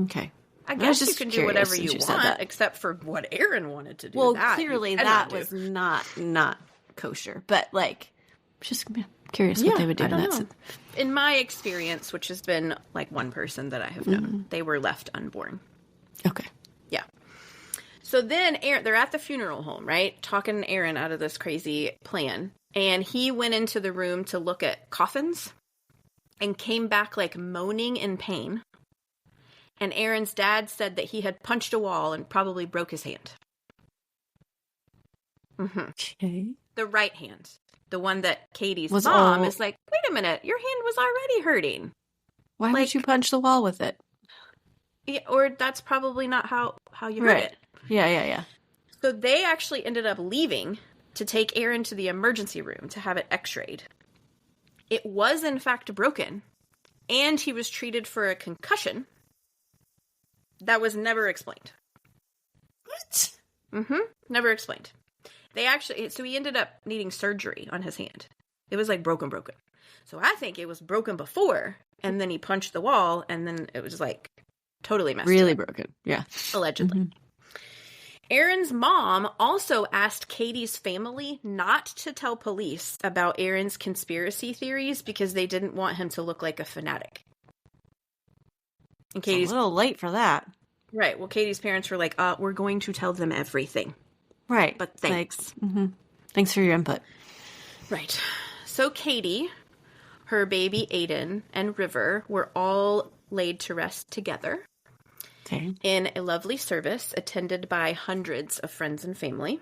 Okay. I guess you can do whatever you want, except for what Aidan wanted to do. Well, clearly that was not kosher. But, like, just curious what they would do in that. In my experience, which has been, like, one person that I have known, they were left unborn. Okay. Yeah. So then they're at the funeral home, right? Talking Aidan out of this crazy plan. And he went into the room to look at coffins and came back, like, moaning in pain. And Aaron's dad said that he had punched a wall and probably broke his hand. Okay. The right hand. The one that Kadie's mom is like, wait a minute, your hand was already hurting. Why would you punch the wall with it? Yeah, or that's probably not how you hurt it. Yeah. So they actually ended up leaving to take Aidan to the emergency room to have it x-rayed. It was, in fact, broken, and he was treated for a concussion. That was never explained. What? Never explained. So he ended up needing surgery on his hand. It was like broken. So I think it was broken before, and then he punched the wall, and then it was like totally messed up. Really broken. Yeah. Allegedly. Aaron's mom also asked Kadie's family not to tell police about Aaron's conspiracy theories because they didn't want him to look like a fanatic. And Kadie's a little late for that. Right. Well, Kadie's parents were like, we're going to tell them everything. Right. But thanks. Thanks for your input. Right. So Kadie, her baby Aidan, and River were all laid to rest together. Okay. In a lovely service attended by hundreds of friends and family.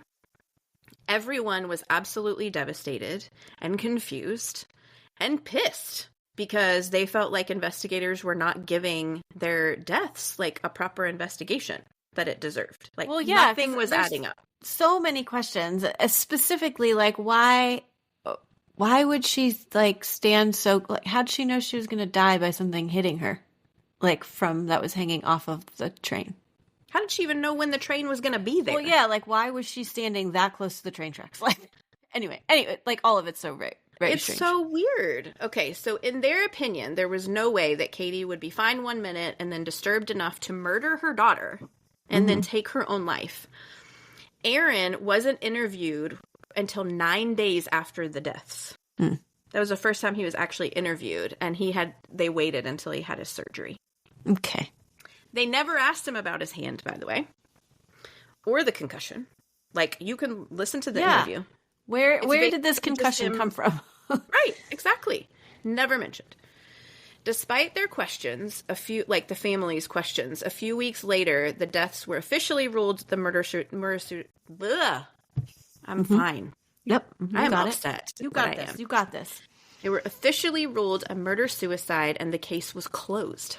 Everyone was absolutely devastated and confused and pissed because they felt like investigators were not giving their deaths like a proper investigation that it deserved. Like, nothing was adding up. So many questions, specifically like why would she like stand so, like, how did she know she was going to die by something hitting her? Like, from that was hanging off of the train. How did she even know when the train was going to be there? Well, yeah, like, why was she standing that close to the train tracks? Like, anyway, like, all of it's so very it's strange. So weird. Okay, so in their opinion, there was no way that Kadie would be fine 1 minute and then disturbed enough to murder her daughter and then take her own life. Aidan wasn't interviewed until 9 days after the deaths. That was the first time he was actually interviewed, and they waited until he had his surgery. Okay. They never asked him about his hand, by the way, or the concussion. Like, you can listen to the interview. Where did this concussion come from? Right, exactly. Never mentioned. Despite their questions, the family's questions, a few weeks later, the deaths were officially ruled the I'm fine. Yep. I am got upset. You but got I this. am. You got this. They were officially ruled a murder-suicide, and the case was closed.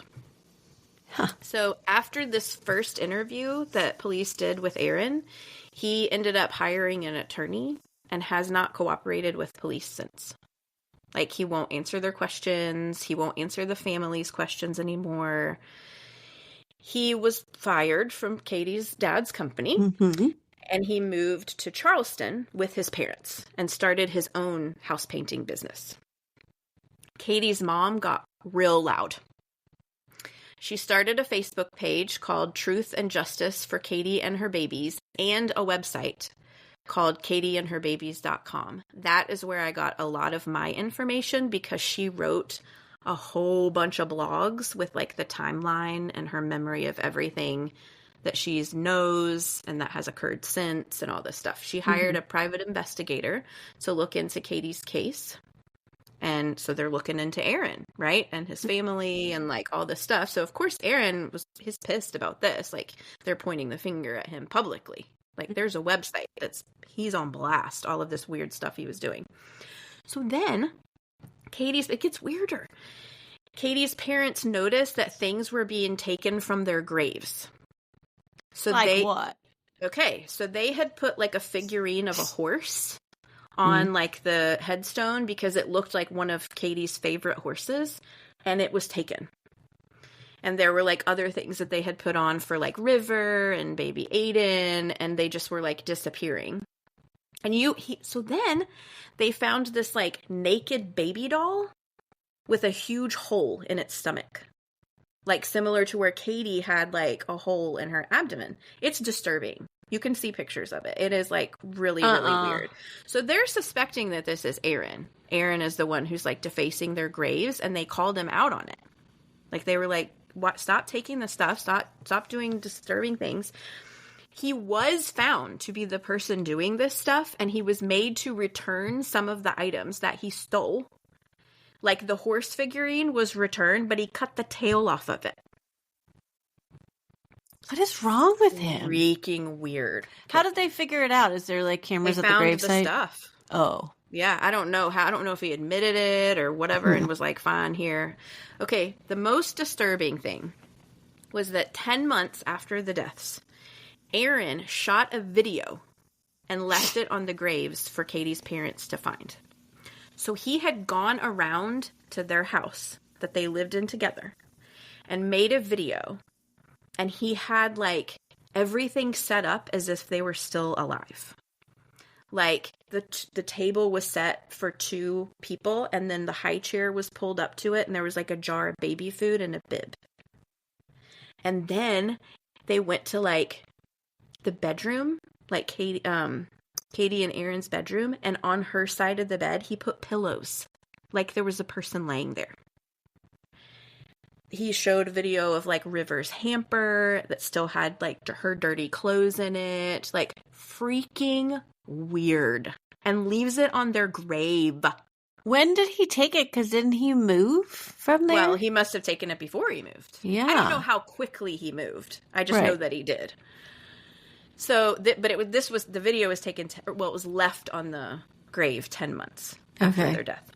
Huh. So after this first interview that police did with Aidan, he ended up hiring an attorney and has not cooperated with police since. Like, he won't answer their questions. He won't answer the family's questions anymore. He was fired from Kadie's dad's company, and he moved to Charleston with his parents and started his own house painting business. Kadie's mom got real loud. She started a Facebook page called Truth and Justice for Kadie and Her Babies and a website called KadieandHerBabies.com. That is where I got a lot of my information because she wrote a whole bunch of blogs with like the timeline and her memory of everything that she knows and that has occurred since and all this stuff. She hired a private investigator to look into Kadie's case. And so they're looking into Aidan, right? And his family and like all this stuff. So of course he's pissed about this. Like, they're pointing the finger at him publicly. Like, there's a website he's on blast, all of this weird stuff he was doing. So then it gets weirder. Kadie's parents noticed that things were being taken from their graves. So like what? Okay, so they had put like a figurine of a horse on like the headstone because it looked like one of Kadie's favorite horses, and it was taken. And there were like other things that they had put on for like River and baby Aidan, and they just were like disappearing. And so then they found this like naked baby doll with a huge hole in its stomach. Like similar to where Kadie had like a hole in her abdomen. It's disturbing. You can see pictures of it. It is like really, really weird. So they're suspecting that this is Aidan. Aidan is the one who's like defacing their graves, and they called him out on it. Like, they were like, "What? Stop taking the stuff. Stop doing disturbing things." He was found to be the person doing this stuff, and he was made to return some of the items that he stole. Like, the horse figurine was returned, but he cut the tail off of it. What is wrong with him? Freaking weird. How did they figure it out? Is there like cameras at the gravesite? They found the stuff. Oh. Yeah, I don't know if he admitted it or whatever and was like, fine, here. Okay, the most disturbing thing was that 10 months after the deaths, Aidan shot a video and left it on the graves for Kadie's parents to find. So he had gone around to their house that they lived in together and made a video, and he had like everything set up as if they were still alive. Like, the table was set for 2 people, and then the high chair was pulled up to it, and there was like a jar of baby food and a bib. And then they went to like the bedroom, like Kadie and Aaron's bedroom, and on her side of the bed, he put pillows, like there was a person laying there. He showed a video of like River's hamper that still had like her dirty clothes in it, like freaking weird, and leaves it on their grave. When did he take it? Because didn't he move from there? Well, he must have taken it before he moved. Yeah. I don't know how quickly he moved. I just know that he did. So, the video was taken, it was left on the grave 10 months after their death.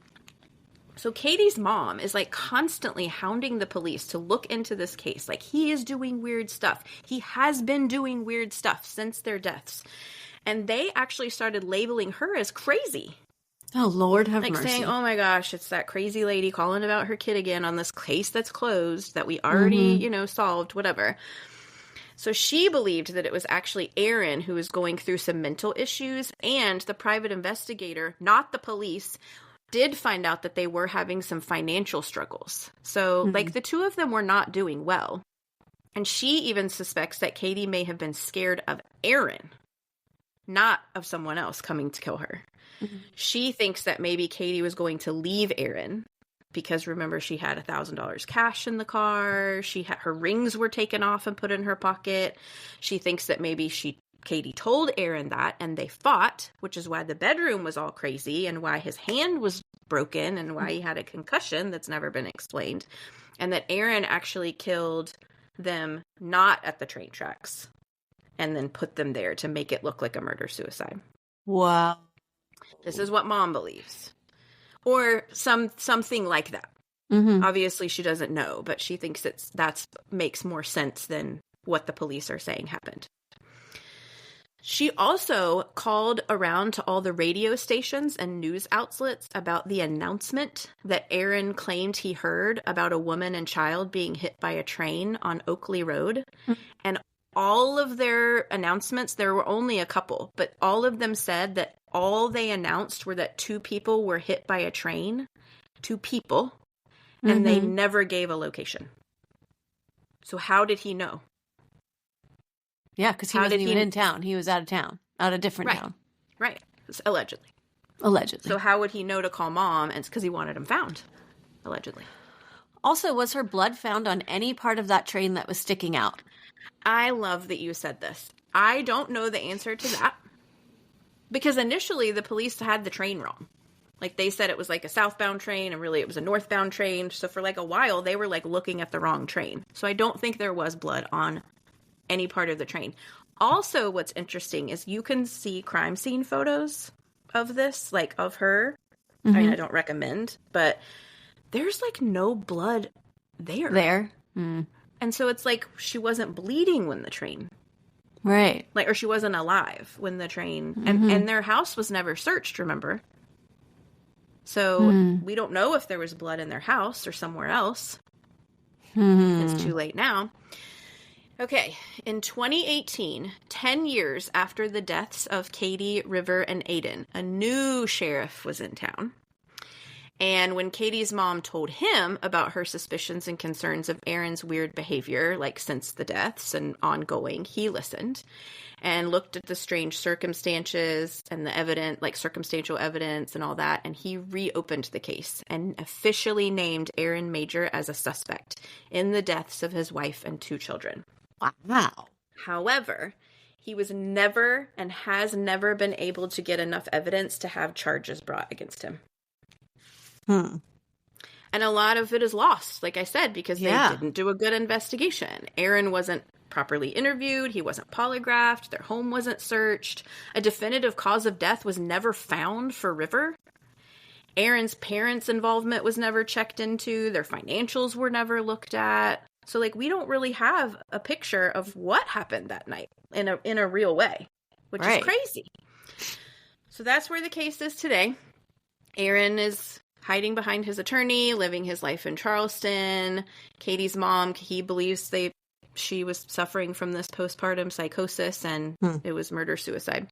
So Kadie's mom is like constantly hounding the police to look into this case. Like, he is doing weird stuff. He has been doing weird stuff since their deaths. And they actually started labeling her as crazy. Oh, Lord have mercy. Like, saying, oh my gosh, it's that crazy lady calling about her kid again on this case that's closed that we already, solved, whatever. So she believed that it was actually Aidan who was going through some mental issues, and the private investigator, not the police, did find out that they were having some financial struggles. So, like, the two of them were not doing well. And she even suspects that Kadie may have been scared of Aidan, not of someone else coming to kill her. She thinks that maybe Kadie was going to leave Aidan because, remember, she had $1,000 cash in the car. Her rings were taken off and put in her pocket. She thinks that maybe Kadie told Aidan that, and they fought, which is why the bedroom was all crazy and why his hand was broken and why he had a concussion that's never been explained, and that Aidan actually killed them not at the train tracks and then put them there to make it look like a murder-suicide. Wow. This is what mom believes. Or something like that. Mm-hmm. Obviously, she doesn't know, but she thinks that makes more sense than what the police are saying happened. She also called around to all the radio stations and news outlets about the announcement that Aidan claimed he heard about a woman and child being hit by a train on Oakley Road. Mm-hmm. And all of their announcements, there were only a couple, but all of them said that all they announced were that 2 people were hit by a train. 2 people. And they never gave a location. So how did he know? Yeah, because he wasn't even in town. He was out of town. Out of a different town. Right. Allegedly. Allegedly. So how would he know to call mom? And it's because he wanted him found. Allegedly. Also, was her blood found on any part of that train that was sticking out? I love that you said this. I don't know the answer to that. Because initially the police had the train wrong. Like, they said it was like a southbound train, and really it was a northbound train. So for like a while, they were like looking at the wrong train. So I don't think there was blood on any part of the train. Also, what's interesting is you can see crime scene photos of this, like of her. I mean, I don't recommend, but there's like no blood there. And so it's like she wasn't bleeding when the train. Right. Like, or she wasn't alive when the train, and their house was never searched, remember? So we don't know if there was blood in their house or somewhere else. It's too late now. Okay, in 2018, 10 years after the deaths of Kadie, River, and Aidan, a new sheriff was in town. And when Kadie's mom told him about her suspicions and concerns of Aaron's weird behavior, like since the deaths and ongoing, he listened and looked at the strange circumstances and the evidence, like circumstantial evidence and all that. And he reopened the case and officially named Aidan Major as a suspect in the deaths of his wife and 2 children. Wow. However, he was never and has never been able to get enough evidence to have charges brought against him. And a lot of it is lost, like I said, because they didn't do a good investigation. Aidan wasn't properly interviewed. He wasn't polygraphed. Their home wasn't searched. A definitive cause of death was never found for River. Aaron's parents' involvement was never checked into. Their financials were never looked at. So, like, we don't really have a picture of what happened that night in a real way, which is crazy. So that's where the case is today. Aidan is hiding behind his attorney, living his life in Charleston. Kadie's mom, he believes she was suffering from this postpartum psychosis, and it was murder-suicide.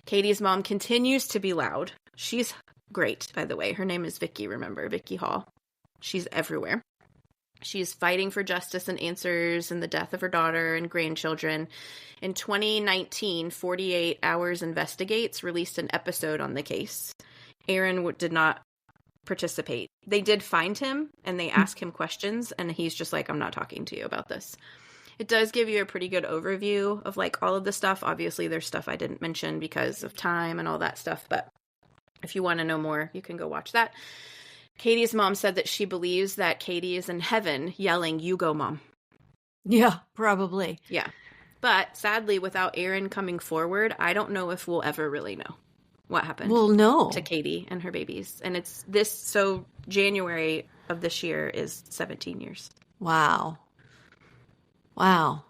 Kadie's mom continues to be loud. She's great, by the way. Her name is Vicky, remember? Vicky Hall. She's everywhere. She's fighting for justice and answers in the death of her daughter and grandchildren. In 2019, 48 Hours Investigates released an episode on the case. Aidan did not participate. They did find him, and they ask him questions, and he's just like, I'm not talking to you about this. It does give you a pretty good overview of, like, all of the stuff. Obviously, there's stuff I didn't mention because of time and all that stuff, but if you want to know more, you can go watch that. Kadie's mom said that she believes that Kadie is in heaven yelling, "You go, Mom." Yeah, probably. Yeah. But sadly, without Aidan coming forward, I don't know if we'll ever really know what happened to Kadie and her babies. And it's this, so January of this year is 17 years. Wow. Wow.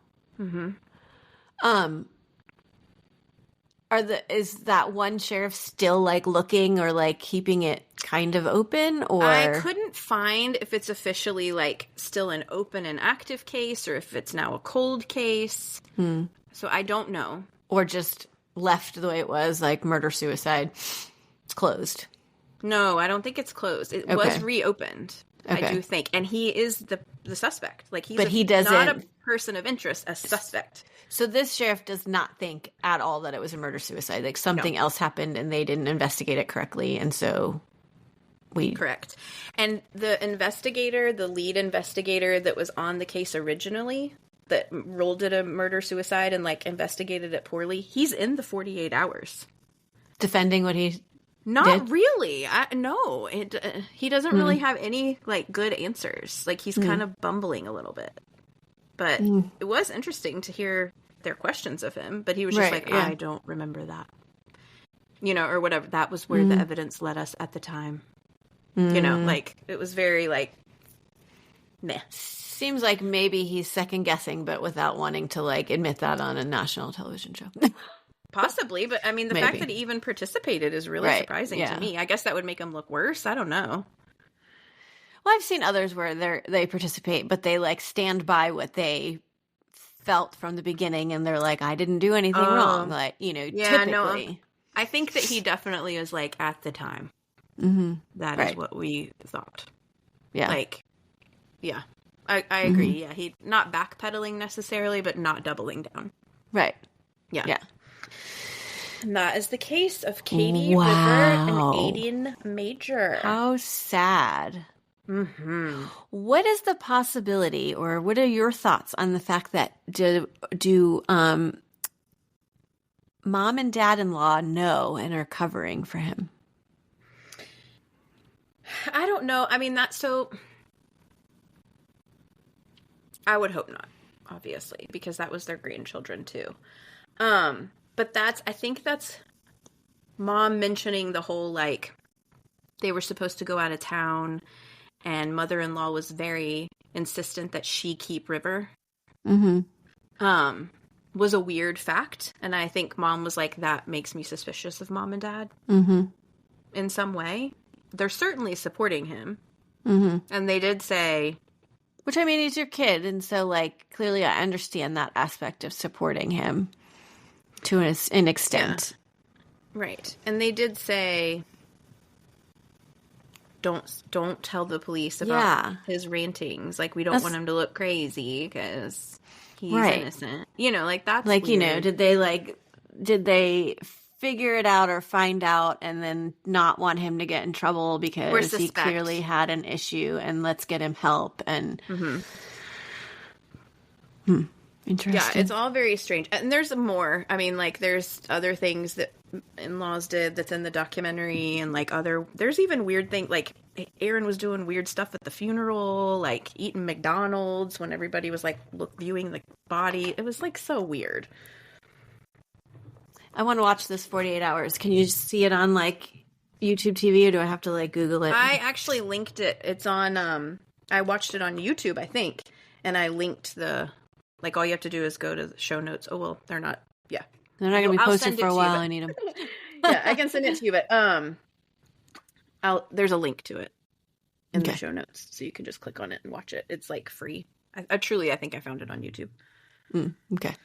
Is that one sheriff still, like, looking or, like, keeping it kind of open, or? I couldn't find if it's officially, like, still an open and active case or if it's now a cold case. So I don't know. Or just left the way it was, like murder-suicide. It's closed. No, I don't think it's closed. It was reopened, I do think. And he is the suspect. Like, he doesn't, not a person of interest, a suspect. So this sheriff does not think at all that it was a murder-suicide. Like, something else happened and they didn't investigate it correctly, and so Correct. And the lead investigator that was on the case originally, that ruled it a murder-suicide and, like, investigated it poorly, he's in the 48 hours. Defending what he Not did? really. No. He doesn't really have any, like, good answers. Like, he's kind of bumbling a little bit. But it was interesting to hear their questions of him. But he was just I don't remember that. you know, or whatever. That was where the evidence led us at the time. You know, like, it was very, like, meh. Seems like maybe he's second guessing, but without wanting to, like, admit that on a national television show. Possibly, but I mean, the fact that he even participated is really surprising to me. I guess that would make him look worse. I don't know. Well, I've seen others where they participate, but they, like, stand by what they felt from the beginning, and they're like, I didn't do anything wrong. Like, you know, typically. No, I think that he definitely was, like, at the time. That is what we thought. Yeah. Like, yeah. I agree. Yeah. He not backpedaling necessarily, but not doubling down. Right. Yeah. Yeah. And that is the case of Kadie, River, and Aidan Major. How sad. What is the possibility, or what are your thoughts on the fact that do mom and dad-in-law know and are covering for him? I don't know. I mean, that's so... I would hope not, obviously, because that was their grandchildren, too. But I think that's mom mentioning the whole, like, they were supposed to go out of town, and mother-in-law was very insistent that she keep River. Was a weird fact, and I think mom was like, that makes me suspicious of mom and dad. In some way. They're certainly supporting him. And they did say... Which, I mean, he's your kid, and so, like, clearly I understand that aspect of supporting him to an extent. Yeah. Right. And they did say, don't tell the police about his rantings. Like, we don't want him to look crazy because he's innocent. You know, like, that's like, weird. You know, did they figure it out or find out and then not want him to get in trouble because he clearly had an issue, and let's get him help? And interesting. Yeah, it's all very strange. And there's more. I mean, like, there's other things that in-laws did that's in the documentary, and like there's even weird things, like Aaron was doing weird stuff at the funeral, like eating McDonald's when everybody was like viewing the body. It was like so weird. I want to watch this 48 Hours. Can you see it on, like, YouTube TV, or do I have to, like, Google it? I actually linked it. It's on, I watched it on YouTube, I think, and I linked all you have to do is go to the show notes. Oh, well, they're not, They're not going to be posted for a while. I need them. Yeah, I can send it to you, but, there's a link to it in the show notes, so you can just click on it and watch it. It's, like, free. I think I found it on YouTube. Okay.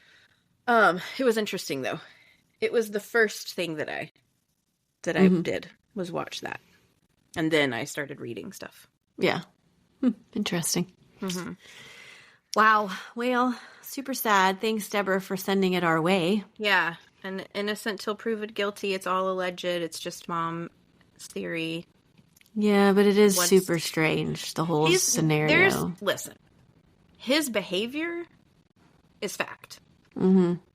It was interesting, though. It was the first thing that I did was watch that. And then I started reading stuff. Yeah. Interesting. Wow. Well, super sad. Thanks, Deborah, for sending it our way. Yeah. And innocent till proven guilty. It's all alleged. It's just mom's theory. Yeah, but it is super strange, the whole scenario. Listen, his behavior is fact.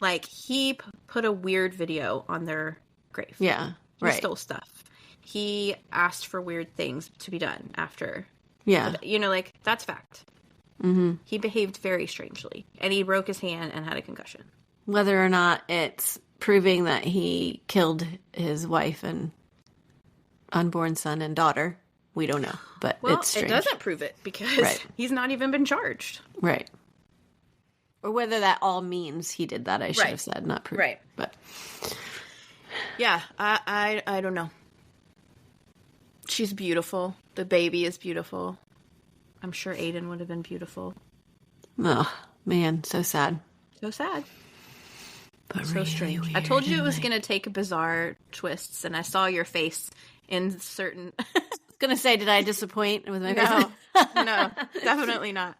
Like, he put a weird video on their grave. Yeah, he stole stuff. He asked for weird things to be done after. Yeah. You know, like, that's fact. He behaved very strangely. And he broke his hand and had a concussion. Whether or not it's proving that he killed his wife and unborn son and daughter, we don't know. But it's strange. It doesn't prove it because he's not even been charged. Right. Or whether that all means he did that, I should have said, not prove. Right. But yeah, I don't know. She's beautiful. The baby is beautiful. I'm sure Aidan would have been beautiful. Oh, man, so sad. So sad. But so really strange. Weird, I told you it was going to take bizarre twists, and I saw your face in certain... I was going to say, did I disappoint with my face? No, definitely not.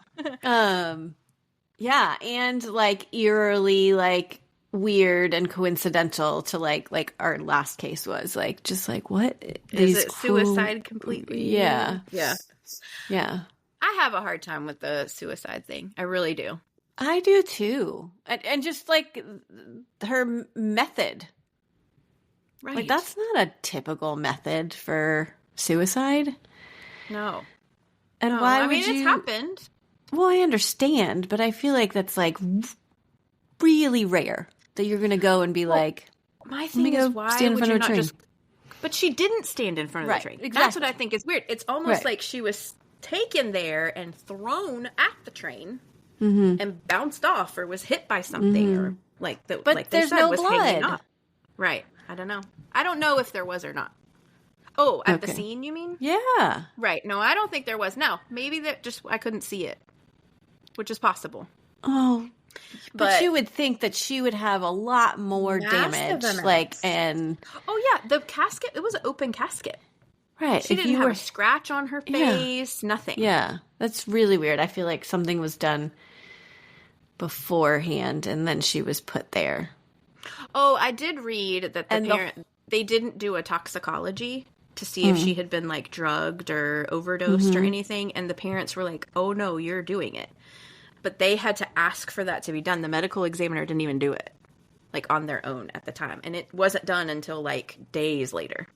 Yeah, and, like, eerily, like, weird and coincidental to, like our last case was. Like, just, like, what? Is it suicide completely? Yeah. Yeah. Yeah. I have a hard time with the suicide thing. I really do. I do, too. And just, like, her method. Right. Like, that's not a typical method for suicide. No. And why would it's happened. Well, I understand, but I feel like that's, like, really rare that you're going to go and be like... my thing is, why stand in would front you of a not train. just... But she didn't stand in front of Right, the train. exactly. That's what I think is weird. It's almost Right. like she was taken there and thrown at the train Mm-hmm. and bounced off or was hit by something or like But like they there's said, no was hanging blood. off. Right. I don't know. I don't know if there was or not. Oh, at the Okay. scene, you mean? Yeah. Right. No, I don't think there was. No, maybe that just I couldn't see it, which is possible. Oh, but But you would think that she would have a lot more Massive damage, amounts. like, and oh yeah, the casket. It was an open casket. right. She if didn't you have were, a scratch on her face. Nothing. yeah, that's really weird. I feel like something was done beforehand, and then she was put there. Oh, I did read that And they didn't do a toxicology to see if she had been like drugged or overdosed or anything, and the parents were like, "Oh no, you're doing it." But they had to ask for that to be done. The medical examiner didn't even do it, like on their own at the time, and it wasn't done until like days later.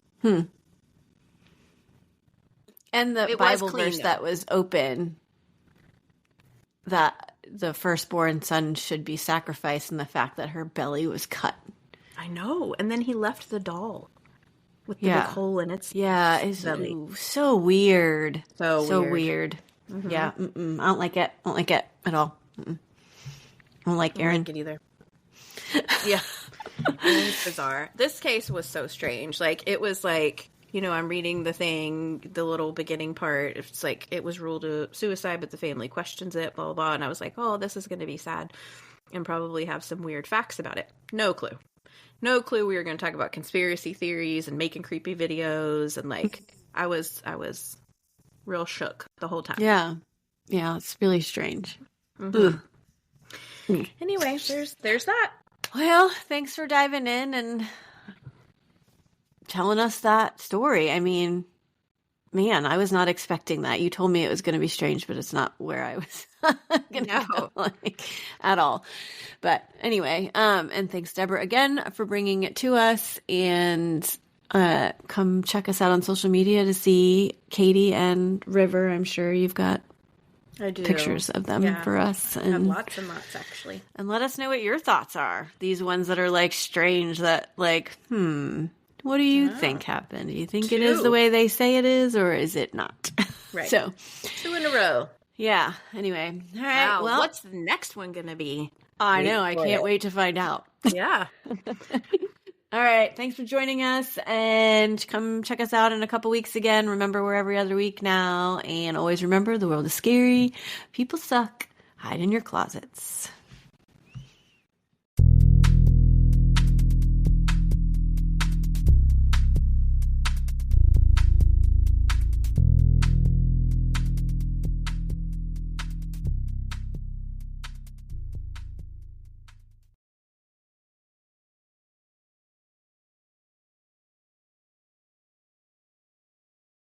And the It was Bible clean, verse though. that was open, that the firstborn son should be sacrificed, and the fact that her belly was cut. I know. And then he left the doll with the Yeah. big hole in its Yeah, it's belly. so weird. So weird. Yeah, I don't like it. I don't like it at all. I don't like I don't Aaron. like it either. Yeah. It's bizarre. This case was so strange. Like, it was like, I'm reading the thing, the little beginning part. It's like, it was ruled a suicide, but the family questions it, blah, blah, blah. And I was like, oh, this is going to be sad and probably have some weird facts about it. No clue. No clue we were going to talk about conspiracy theories and making creepy videos. And like, I was real shook the whole time. Yeah. Yeah, it's really strange. Ugh. Anyway, there's that. Well, thanks for diving in and telling us that story. I mean, man, I was not expecting that. You told me it was going to be strange, but it's not where I was going to go, like, at all. But anyway, and thanks, Deborah, again for bringing it to us. And come check us out on social media to see Kadie and River. I'm sure you've got I do. pictures of them for us. I have And lots and lots, actually. and let us know what your thoughts are. These ones that are like strange, that like, what do you think happened? Do you think it is the way they say it is, or is it not? Right. So 2 in a row. yeah. Anyway. All right. Wow. Well, What's the next one going to be? I know. I can't wait to find out. Yeah. All right. Thanks for joining us, and come check us out in a couple weeks again. Remember, we're every other week now, and always remember, the world is scary. People suck. Hide in your closets.